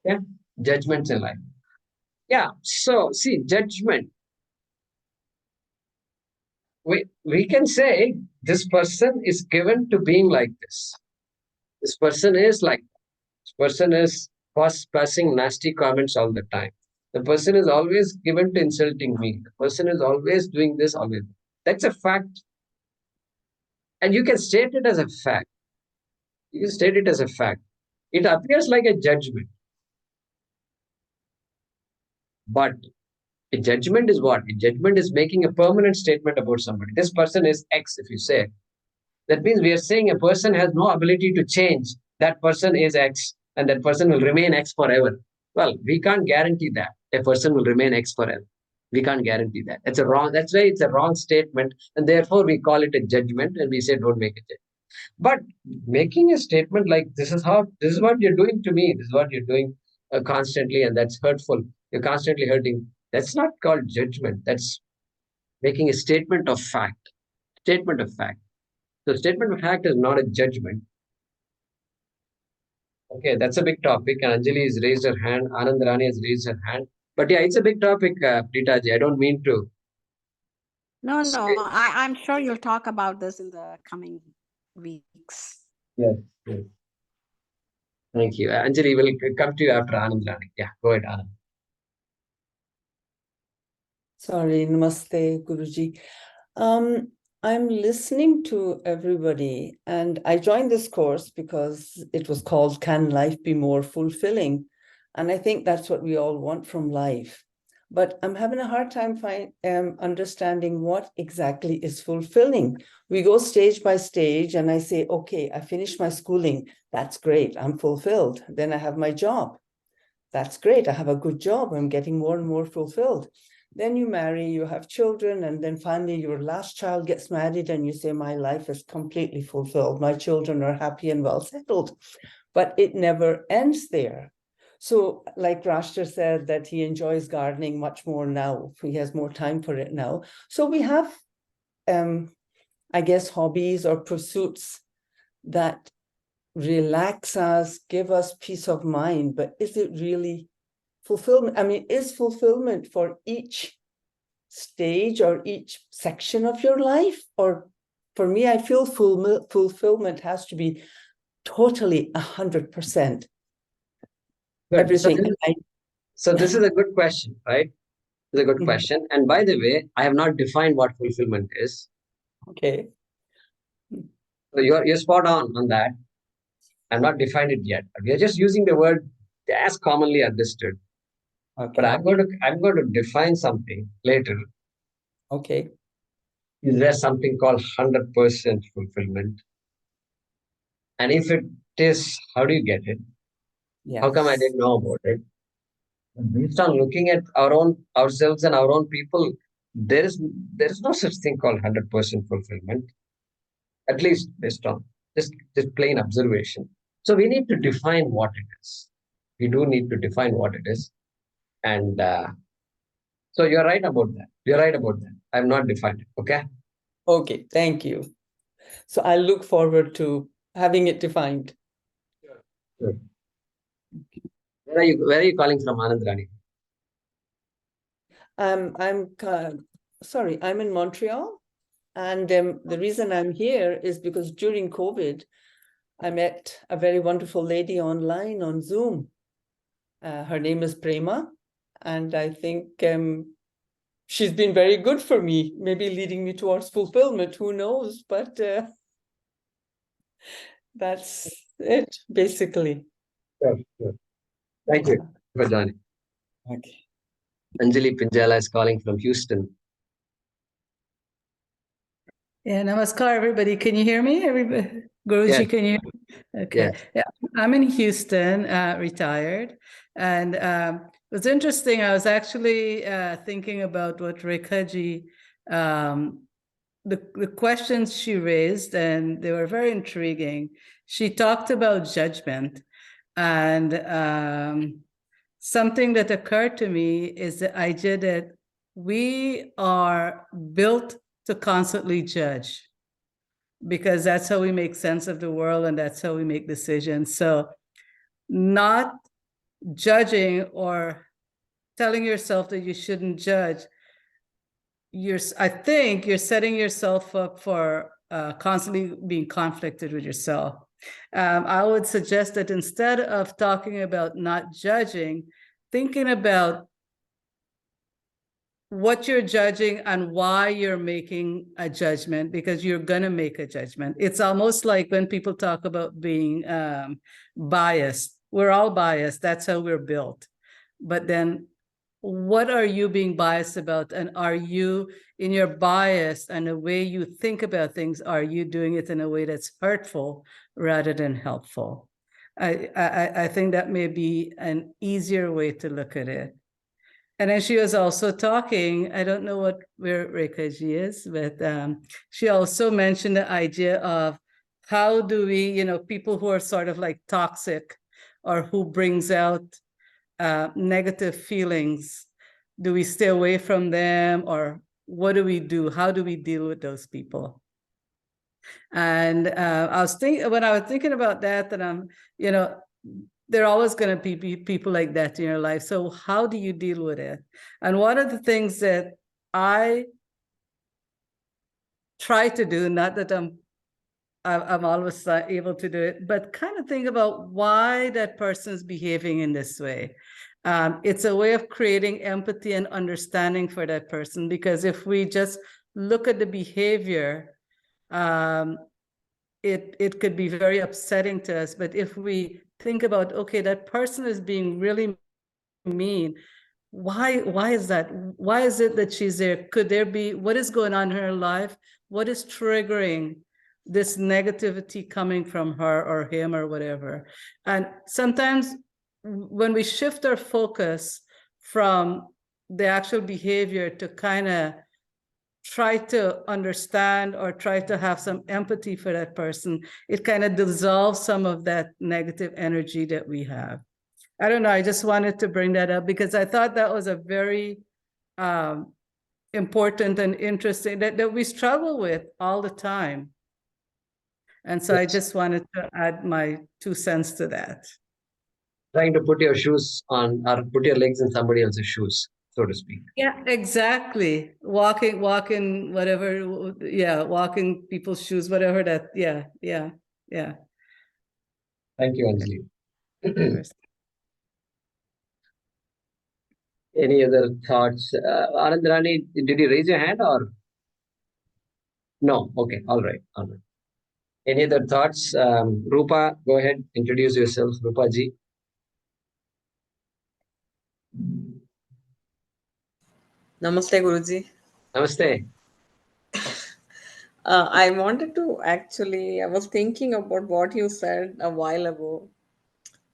Yeah. Judgments in life. Yeah. So see, judgment. We can say this person is given to being like this. This person is like that. This person is passing nasty comments all the time. The person is always given to insulting me. The person is always doing this, always. That's a fact. And you can state it as a fact. You can state it as a fact. It appears like a judgment. But a judgment is what? A judgment is making a permanent statement about somebody. This person is X, if you say. That means we are saying a person has no ability to change. That person is X, and that person will remain X forever. Well, we can't guarantee that a person will remain X forever. We can't guarantee that. That's why it's a wrong statement, and therefore we call it a judgment, and we say don't make a judgment. But making a statement like this is what you're doing to me, this is what you're doing constantly, and that's hurtful. You're constantly hurting. That's not called judgment. That's making a statement of fact. Statement of fact. So statement of fact is not a judgment. Okay, that's a big topic. And Anjali has raised her hand. Anand Rani has raised her hand. But yeah, it's a big topic, Pritaji. I don't mean to. No, I'm sure you'll talk about this in the coming weeks. Yes, yes. Thank you. Anjali will come to you after Anand Rani. Yeah, go ahead, Anand. Sorry, namaste, Guruji. I'm listening to everybody, and I joined this course because it was called Can Life Be More Fulfilling? And I think that's what we all want from life. But I'm having a hard time understanding what exactly is fulfilling. We go stage by stage, and I say, okay, I finished my schooling. That's great. I'm fulfilled. Then I have my job. That's great. I have a good job. I'm getting more and more fulfilled. Then you marry, you have children, and then finally your last child gets married and you say, my life is completely fulfilled. My children are happy and well settled. But it never ends there. So like Rashtra said that he enjoys gardening much more now. He has more time for it now. So we have, I guess, hobbies or pursuits that relax us, give us peace of mind. But is it really fulfillment? I mean, is fulfillment for each stage or each section of your life? Or for me, I feel fulfillment has to be totally 100%. Everything. So this is a good question, right? It's a good question. And by the way, I have not defined what fulfillment is. Okay. So you're spot on that. I've not defined it yet. We are just using the word as commonly understood. Okay. But I'm going to define something later. Okay. Is there something called 100% fulfillment? And if it is, how do you get it? Yes. How come I didn't know about it? Based on looking at ourselves and our own people, there is no such thing called 100% fulfillment. At least based on just plain observation. So we need to define what it is. We do need to define what it is. And so you're right about that. You're right about that. I've not defined it. Okay. Okay. Thank you. So I look forward to having it defined. Sure. Where are you calling from, Anand Rani? Sorry, I'm in Montreal. And the reason I'm here is because during COVID, I met a very wonderful lady online on Zoom. Her name is Prema. And I think she's been very good for me, maybe leading me towards fulfillment, who knows? But that's it, basically. Sure, sure. Thank you for joining. Okay. Anjali Pinjala is calling from Houston. Yeah, namaskar, everybody. Can you hear me? Everybody, Guruji, Yes. can you hear me? Okay. Yes. Yeah, I'm in Houston, retired. And it was interesting. I was actually thinking about what Rekhaji, the questions she raised, and they were very intriguing. She talked about judgment. And something that occurred to me is the idea that we are built to constantly judge, because that's how we make sense of the world and that's how we make decisions. So not judging or telling yourself that you shouldn't judge, I think you're setting yourself up for constantly being conflicted with yourself. I would suggest that instead of talking about not judging, thinking about what you're judging and why you're making a judgment, because you're going to make a judgment. It's almost like when people talk about being biased. We're all biased. That's how we're built. But then what are you being biased about? And are you, in your bias and the way you think about things, are you doing it in a way that's hurtful rather than helpful? I think that may be an easier way to look at it. And then she was also talking, I don't know where Rekhaji is, but she also mentioned the idea of how do we, people who are sort of like toxic or who brings out negative feelings, do we stay away from them, or what do we do? How do we deal with those people? And when I was thinking about that, I'm, there are always going to be people like that in your life. So how do you deal with it? And one of the things that I try to do, not that I'm always able to do it, but kind of think about why that person's behaving in this way. It's a way of creating empathy and understanding for that person, because if we just look at the behavior, it could be very upsetting to us. But if we think about, okay, that person is being really mean, why is that? Why is it that she's there? Could there be, what is going on in her life? What is triggering this negativity coming from her or him or whatever? And sometimes when we shift our focus from the actual behavior to kind of try to understand or try to have some empathy for that person, it kind of dissolves some of that negative energy that we have. I don't know, I just wanted to bring that up because I thought that was a very important and interesting, that we struggle with all the time. And so I just wanted to add my 2 cents to that. Trying to put your shoes on, or put your legs in somebody else's shoes, so to speak. Yeah, exactly. Walking, whatever. Yeah, walking people's shoes, whatever that. Yeah. Thank you, Anjali. Any other thoughts? Anandrani, did you raise your hand or? No. Okay. All right. Any other thoughts? Rupa, go ahead. Introduce yourself, Rupa ji. Namaste, Guruji. Namaste. I wanted to I was thinking about what you said a while ago.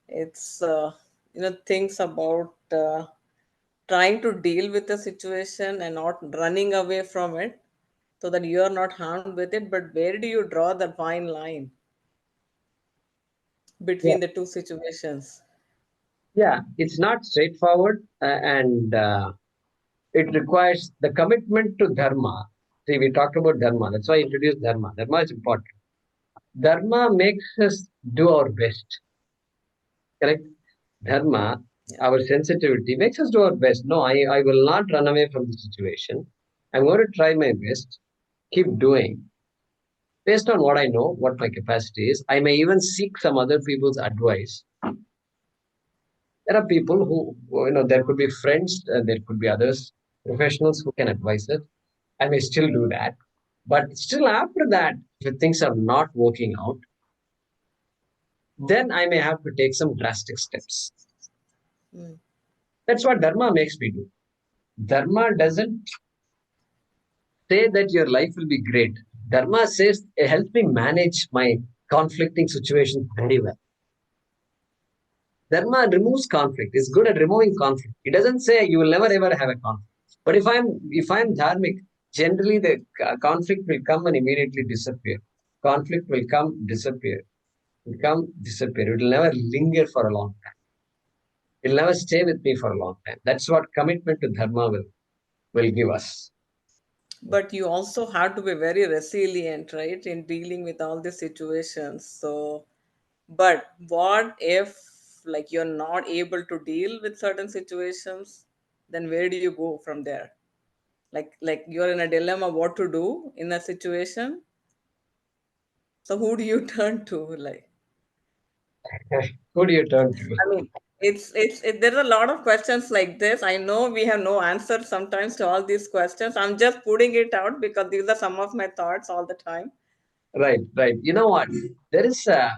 It's, things about trying to deal with the situation and not running away from it so that you are not harmed with it. But where do you draw the fine line between the two situations? Yeah, it's not straightforward and it requires the commitment to dharma. See, we talked about dharma. That's why I introduced dharma. Dharma is important. Dharma makes us do our best. Correct? Dharma, our sensitivity makes us do our best. No, I will not run away from the situation. I'm going to try my best, keep doing. Based on what I know, what my capacity is, I may even seek some other people's advice. There are people who, there could be friends, there could be others, professionals who can advise it. I may still do that. But still after that, if things are not working out, then I may have to take some drastic steps. Mm. That's what Dharma makes me do. Dharma doesn't say that your life will be great. Dharma says, help me manage my conflicting situations very well. Dharma removes conflict. It's good at removing conflict. It doesn't say you will never ever have a conflict. But if I'm dharmic, generally the conflict will come and immediately disappear. Conflict will come, disappear. Will come, disappear. It will never linger for a long time. It will never stay with me for a long time. That's what commitment to dharma will give us. But you also have to be very resilient, right, in dealing with all these situations. So, but what if like you're not able to deal with certain situations? Then where do you go from there? Like you're in a dilemma what to do in a situation. So who do you turn to? Like, Who do you turn to? I mean, there's a lot of questions like this. I know we have no answer sometimes to all these questions. I'm just putting it out because these are some of my thoughts all the time. Right, right. You know what? There is a,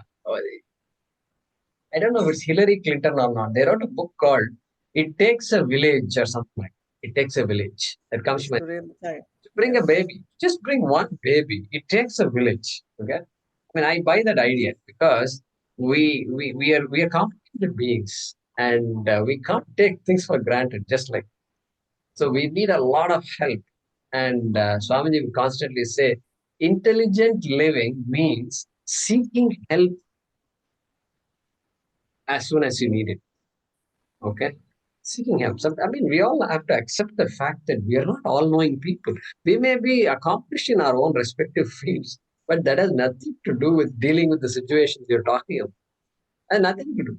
I don't know if it's Hillary Clinton or not. They wrote a book called "It Takes a Village" or something like that. It takes a village. That comes to my Really, right. bring a Yes. baby. Just bring one baby. It takes a village. Okay. I mean, I buy that idea because we are complicated beings and we can't take things for granted. Just like so, we need a lot of help. And Swamiji will constantly say, intelligent living means seeking help as soon as you need it. Okay. Seeking help. I mean, we all have to accept the fact that we are not all knowing people. We may be accomplished in our own respective fields, but that has nothing to do with dealing with the situations you're talking about. And nothing to do.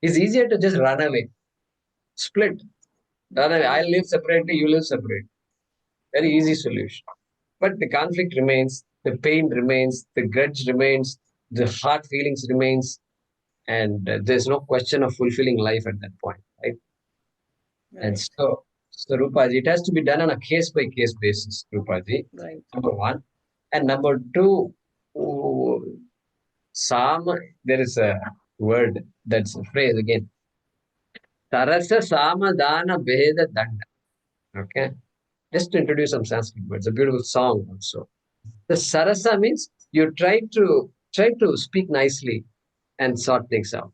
It's easier to just run away, split, run away. I live separately, you live separately. Very easy solution. But the conflict remains, the pain remains, the grudge remains, the hard feelings remains, and there's no question of fulfilling life at that point, right? And Right. so Rupaji, it has to be done on a case-by-case basis, Rupaji, Right. number one. And number two, there is a word, that's a phrase again. Sarasa Samadana Bheda Danda. Okay? Just to introduce some Sanskrit words, a beautiful song also. The Sarasa means you try to speak nicely and sort things out.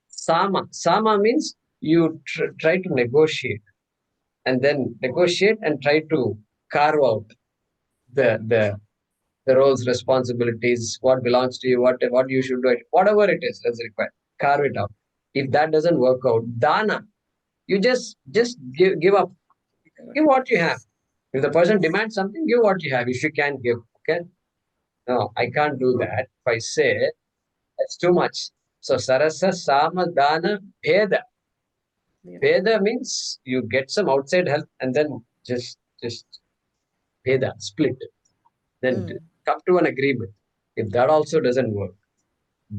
Sama means you try to negotiate and then negotiate and try to carve out the roles, responsibilities, what belongs to you, what you should do, whatever it is that's required. Carve it out. If that doesn't work out, dana, you just give up. Give what you have. If the person demands something, give what you have. If you can give, okay. No, I can't do that. If I say that's too much. So sarasa samadana bheda. Yeah. Bheda means you get some outside help and then just bheda, split. Then come to an agreement. If that also doesn't work,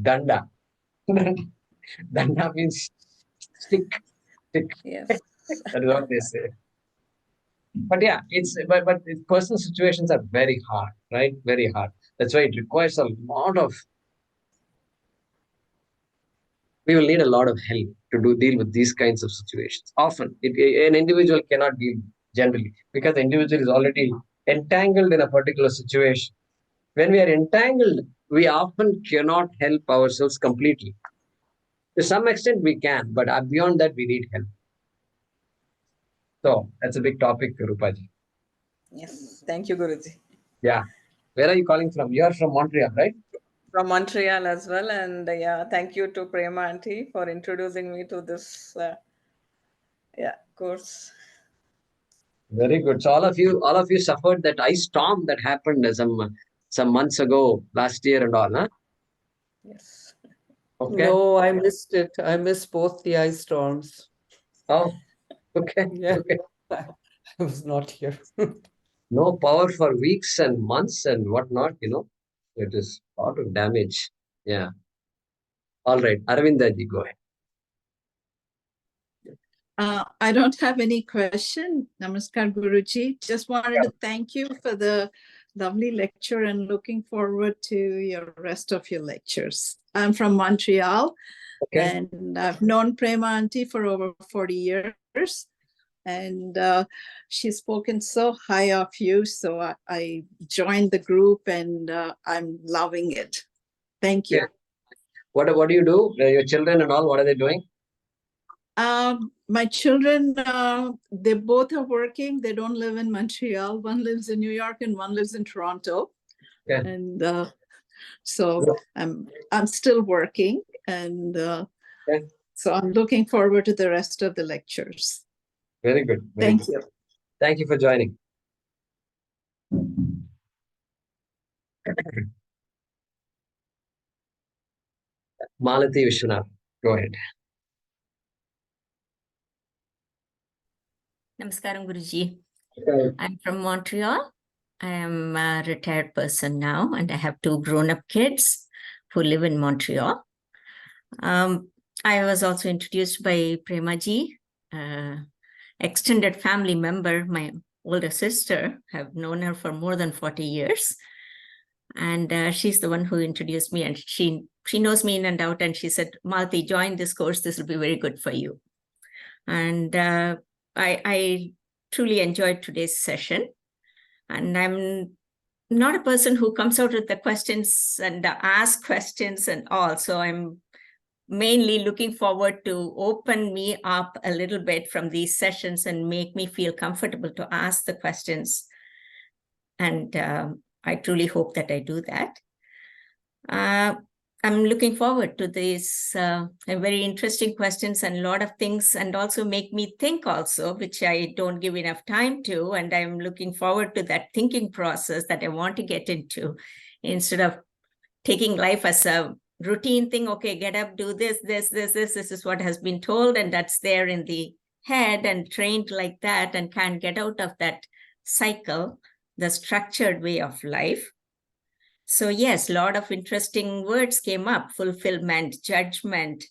danda. Danda means stick. Yes. That is what they say. But yeah, but personal situations are very hard, right? Very hard. That's why it requires a lot of. We will need a lot of help to deal with these kinds of situations. Often, an individual cannot deal generally because the individual is already entangled in a particular situation. When we are entangled, we often cannot help ourselves completely. To some extent, we can, but beyond that, we need help. So that's a big topic, Rupaji. Yes. Thank you, Guruji. Yeah. Where are you calling from? You are from Montreal, right? From Montreal as well. And yeah, thank you to Prema Auntie for introducing me to this course. Very good. So all of you suffered that ice storm that happened some months ago, last year and all, huh? Yes. Okay. No, I missed it. I missed both the ice storms. Oh, okay. Yeah. Okay. I was not here. No power for weeks and months and whatnot, It is a lot of damage. Yeah. All right. Aravindaji, go ahead. I don't have any question. Namaskar, Guruji. Just wanted to thank you for the lovely lecture and looking forward to your rest of your lectures. I'm from Montreal, and I've known Prema Auntie for over 40 years. And she's spoken so high of you. So I joined the group and I'm loving it. Thank you. Yeah. What do you do? Your children and all, what are they doing? My children, they both are working. They don't live in Montreal. One lives in New York and one lives in Toronto. Yeah. And so I'm still working. And so I'm looking forward to the rest of the lectures. Very good. Thank you. Thank you for joining. Malati Vishwanath, go ahead. Namaskaram, Guruji. I'm from Montreal. I am a retired person now, and I have 2 grown-up kids who live in Montreal. I was also introduced by Premaji, extended family member, my older sister. I've known her for more than 40 years. And she's the one who introduced me, and she knows me in and out. And she said, Malati, join this course. This will be very good for you. And I truly enjoyed today's session. And I'm not a person who comes out with the questions and ask questions and all. So I'm mainly looking forward to open me up a little bit from these sessions and make me feel comfortable to ask the questions. And I truly hope that I do that. I'm looking forward to these very interesting questions and a lot of things, and also make me think also, which I don't give enough time to. And I'm looking forward to that thinking process that I want to get into, instead of taking life as a routine thing. Okay, get up, do this is what has been told, and that's there in the head and trained like that, and can't get out of that cycle, the structured way of life. So yes, a lot of interesting words came up: fulfillment, judgment.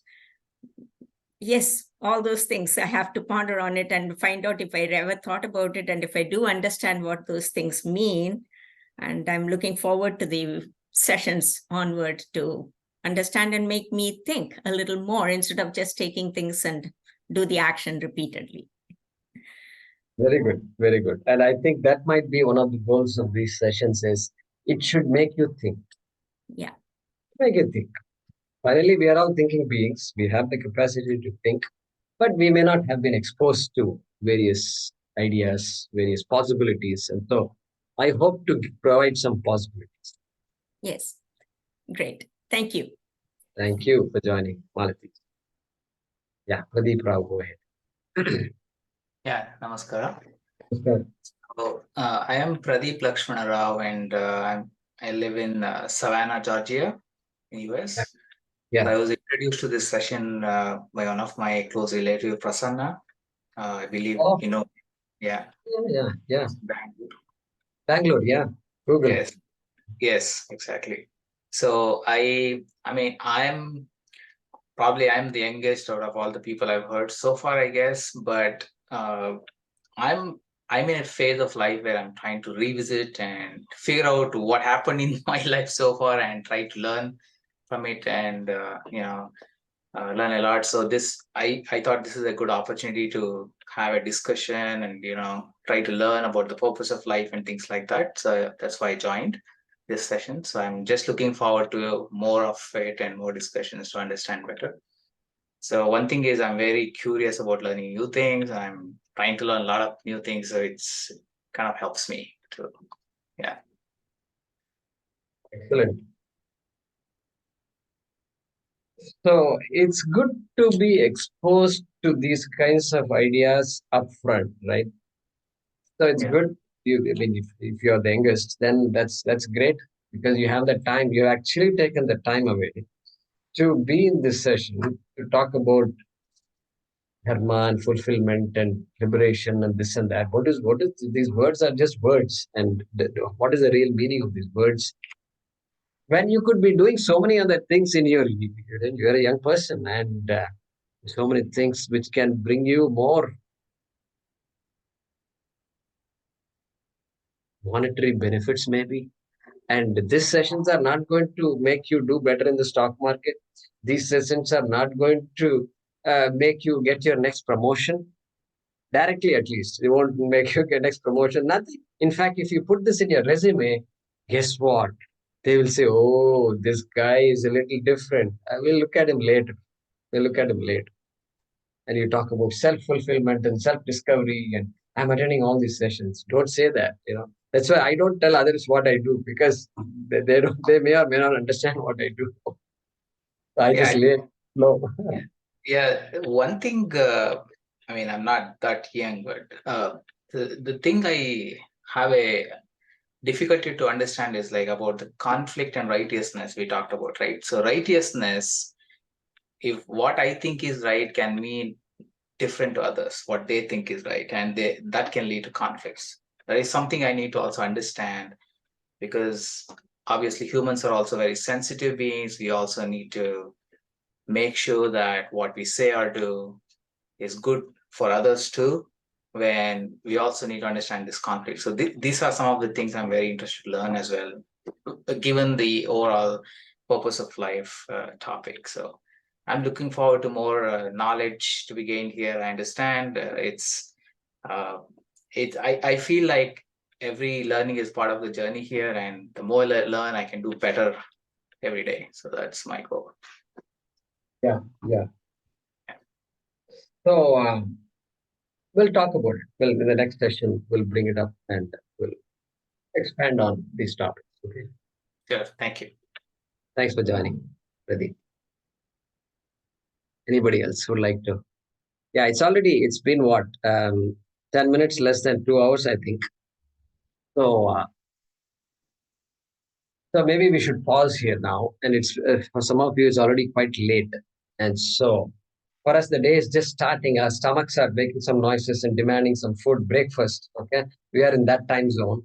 Yes, all those things. I have to ponder on it and find out if I ever thought about it, and if I do understand what those things mean. And I'm looking forward to the sessions onward to understand and make me think a little more, instead of just taking things and do the action repeatedly. Very good, very good. And I think that might be one of the goals of these sessions, is it should make you think. Yeah. Make you think. Finally, we are all thinking beings. We have the capacity to think, but we may not have been exposed to various ideas, various possibilities. And so I hope to provide some possibilities. Yes. Great. Thank you. Thank you for joining, Malati. Yeah, Pradeep Rao, go ahead. Yeah, namaskara. Namaskar. So, I am Pradeep Lakshmana Rao, and I live in Savannah, Georgia, in US. Yeah. I was introduced to this session by one of my close relatives, Prasanna. I believe you know. Yeah. Yeah. Bangalore, yeah. Google. Yes, exactly. So I'm the youngest out of all the people I've heard so far, I guess. But I'm in a phase of life where I'm trying to revisit and figure out what happened in my life so far, and try to learn from it, and learn a lot. So I thought this is a good opportunity to have a discussion and try to learn about the purpose of life and things like that. So that's why I joined this session. So I'm just looking forward to more of it and more discussions to understand better. So one thing is, I'm very curious about learning new things. I'm trying to learn a lot of new things, so it kind of helps me to, yeah. Excellent. So it's good to be exposed to these kinds of ideas upfront, right? So it's good. If you're the youngest, then that's great, because you have the time. You've actually taken the time away to be in this session to talk about dharma and fulfillment and liberation and this and that. What is these words are just words, and what is the real meaning of these words? When you could be doing so many other things in you're a young person, and so many things which can bring you more monetary benefits maybe. And these sessions are not going to make you do better in the stock market. These sessions are not going to make you get your next promotion. Directly, at least. They won't make you get next promotion. Nothing. In fact, if you put this in your resume, guess what? They will say, oh, this guy is a little different. I will look at him later. We'll look at him later. And you talk about self-fulfillment and self-discovery, and I'm attending all these sessions. Don't say that, That's why I don't tell others what I do, because they may or may not understand what I do. I just lay it low. Yeah, one thing, I mean, I'm not that young, but the thing I have a difficulty to understand is like about the conflict and righteousness we talked about, right? So righteousness, if what I think is right can mean different to others, what they think is right, and that can lead to conflicts. That is something I need to also understand, because obviously humans are also very sensitive beings. We also need to make sure that what we say or do is good for others too, when we also need to understand this conflict. So these are some of the things I'm very interested to learn as well, given the overall purpose of life topic. So I'm looking forward to more knowledge to be gained here. I understand I feel like every learning is part of the journey here, and the more I learn, I can do better every day. So that's my goal. Yeah. So we'll talk about it. Well, in the next session, we'll bring it up and we'll expand on these topics. Okay. Sure. Thank you. Thanks for joining, Pradeep. Anybody else who would like to? Yeah, it's been what? 10 minutes, less than 2 hours, I think. So maybe we should pause here now. And it's for some of you, it's already quite late. And so for us, the day is just starting. Our stomachs are making some noises and demanding some food, breakfast. Okay, we are in that time zone.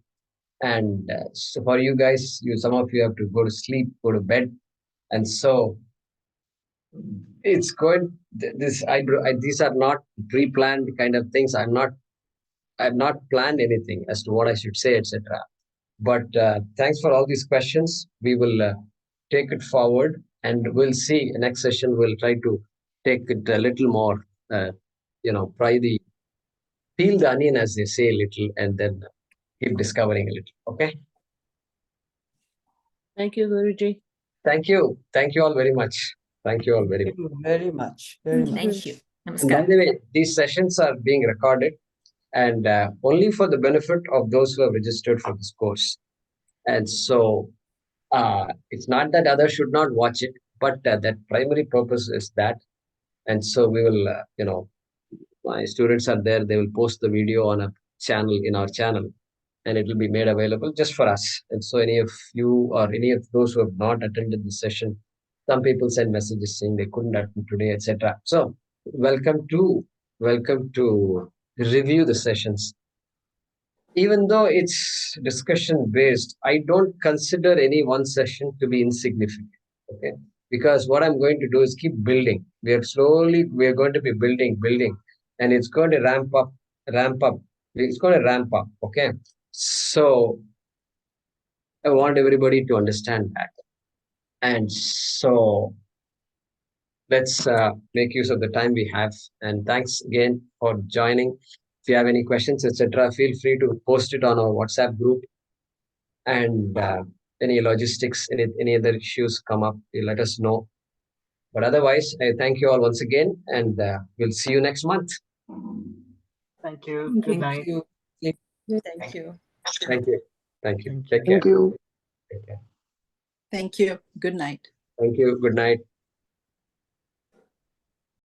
And so for you guys, some of you have to go to sleep, go to bed. And so it's going. These are not pre-planned kind of things. I've not planned anything as to what I should say, etc. But thanks for all these questions. We will take it forward, and we'll see. Next session, we'll try to take it a little more. Peel the onion, as they say, a little, and then keep discovering a little. Okay. Thank you, Guruji. Thank you. Thank you all very much. Thank you all very much. Thank you very much. Very much. Thank you. And by the way, these sessions are being recorded, and only for the benefit of those who have registered for this course. And so it's not that others should not watch it, but that primary purpose is that. And so we will, my students are there. They will post the video on a channel, in our channel, and it will be made available just for us. And so any of you or any of those who have not attended the session, some people send messages saying they couldn't attend today, etc. So welcome to review the sessions. Even though it's discussion based, I don't consider any one session to be insignificant. Okay, because what I'm going to do is keep building. We are going to be building, and it's going to ramp up. It's going to ramp up. Okay, so I want everybody to understand that. And so let's make use of the time we have. And thanks again for joining. If you have any questions, etc., feel free to post it on our WhatsApp group. And any logistics, any other issues come up, you let us know. But otherwise, I thank you all once again, and we'll see you next month. Thank you. Good night. Thank you. Thank you. Thank you. Thank you. Thank you. Take care. Thank you. Good night. Thank you. Good night.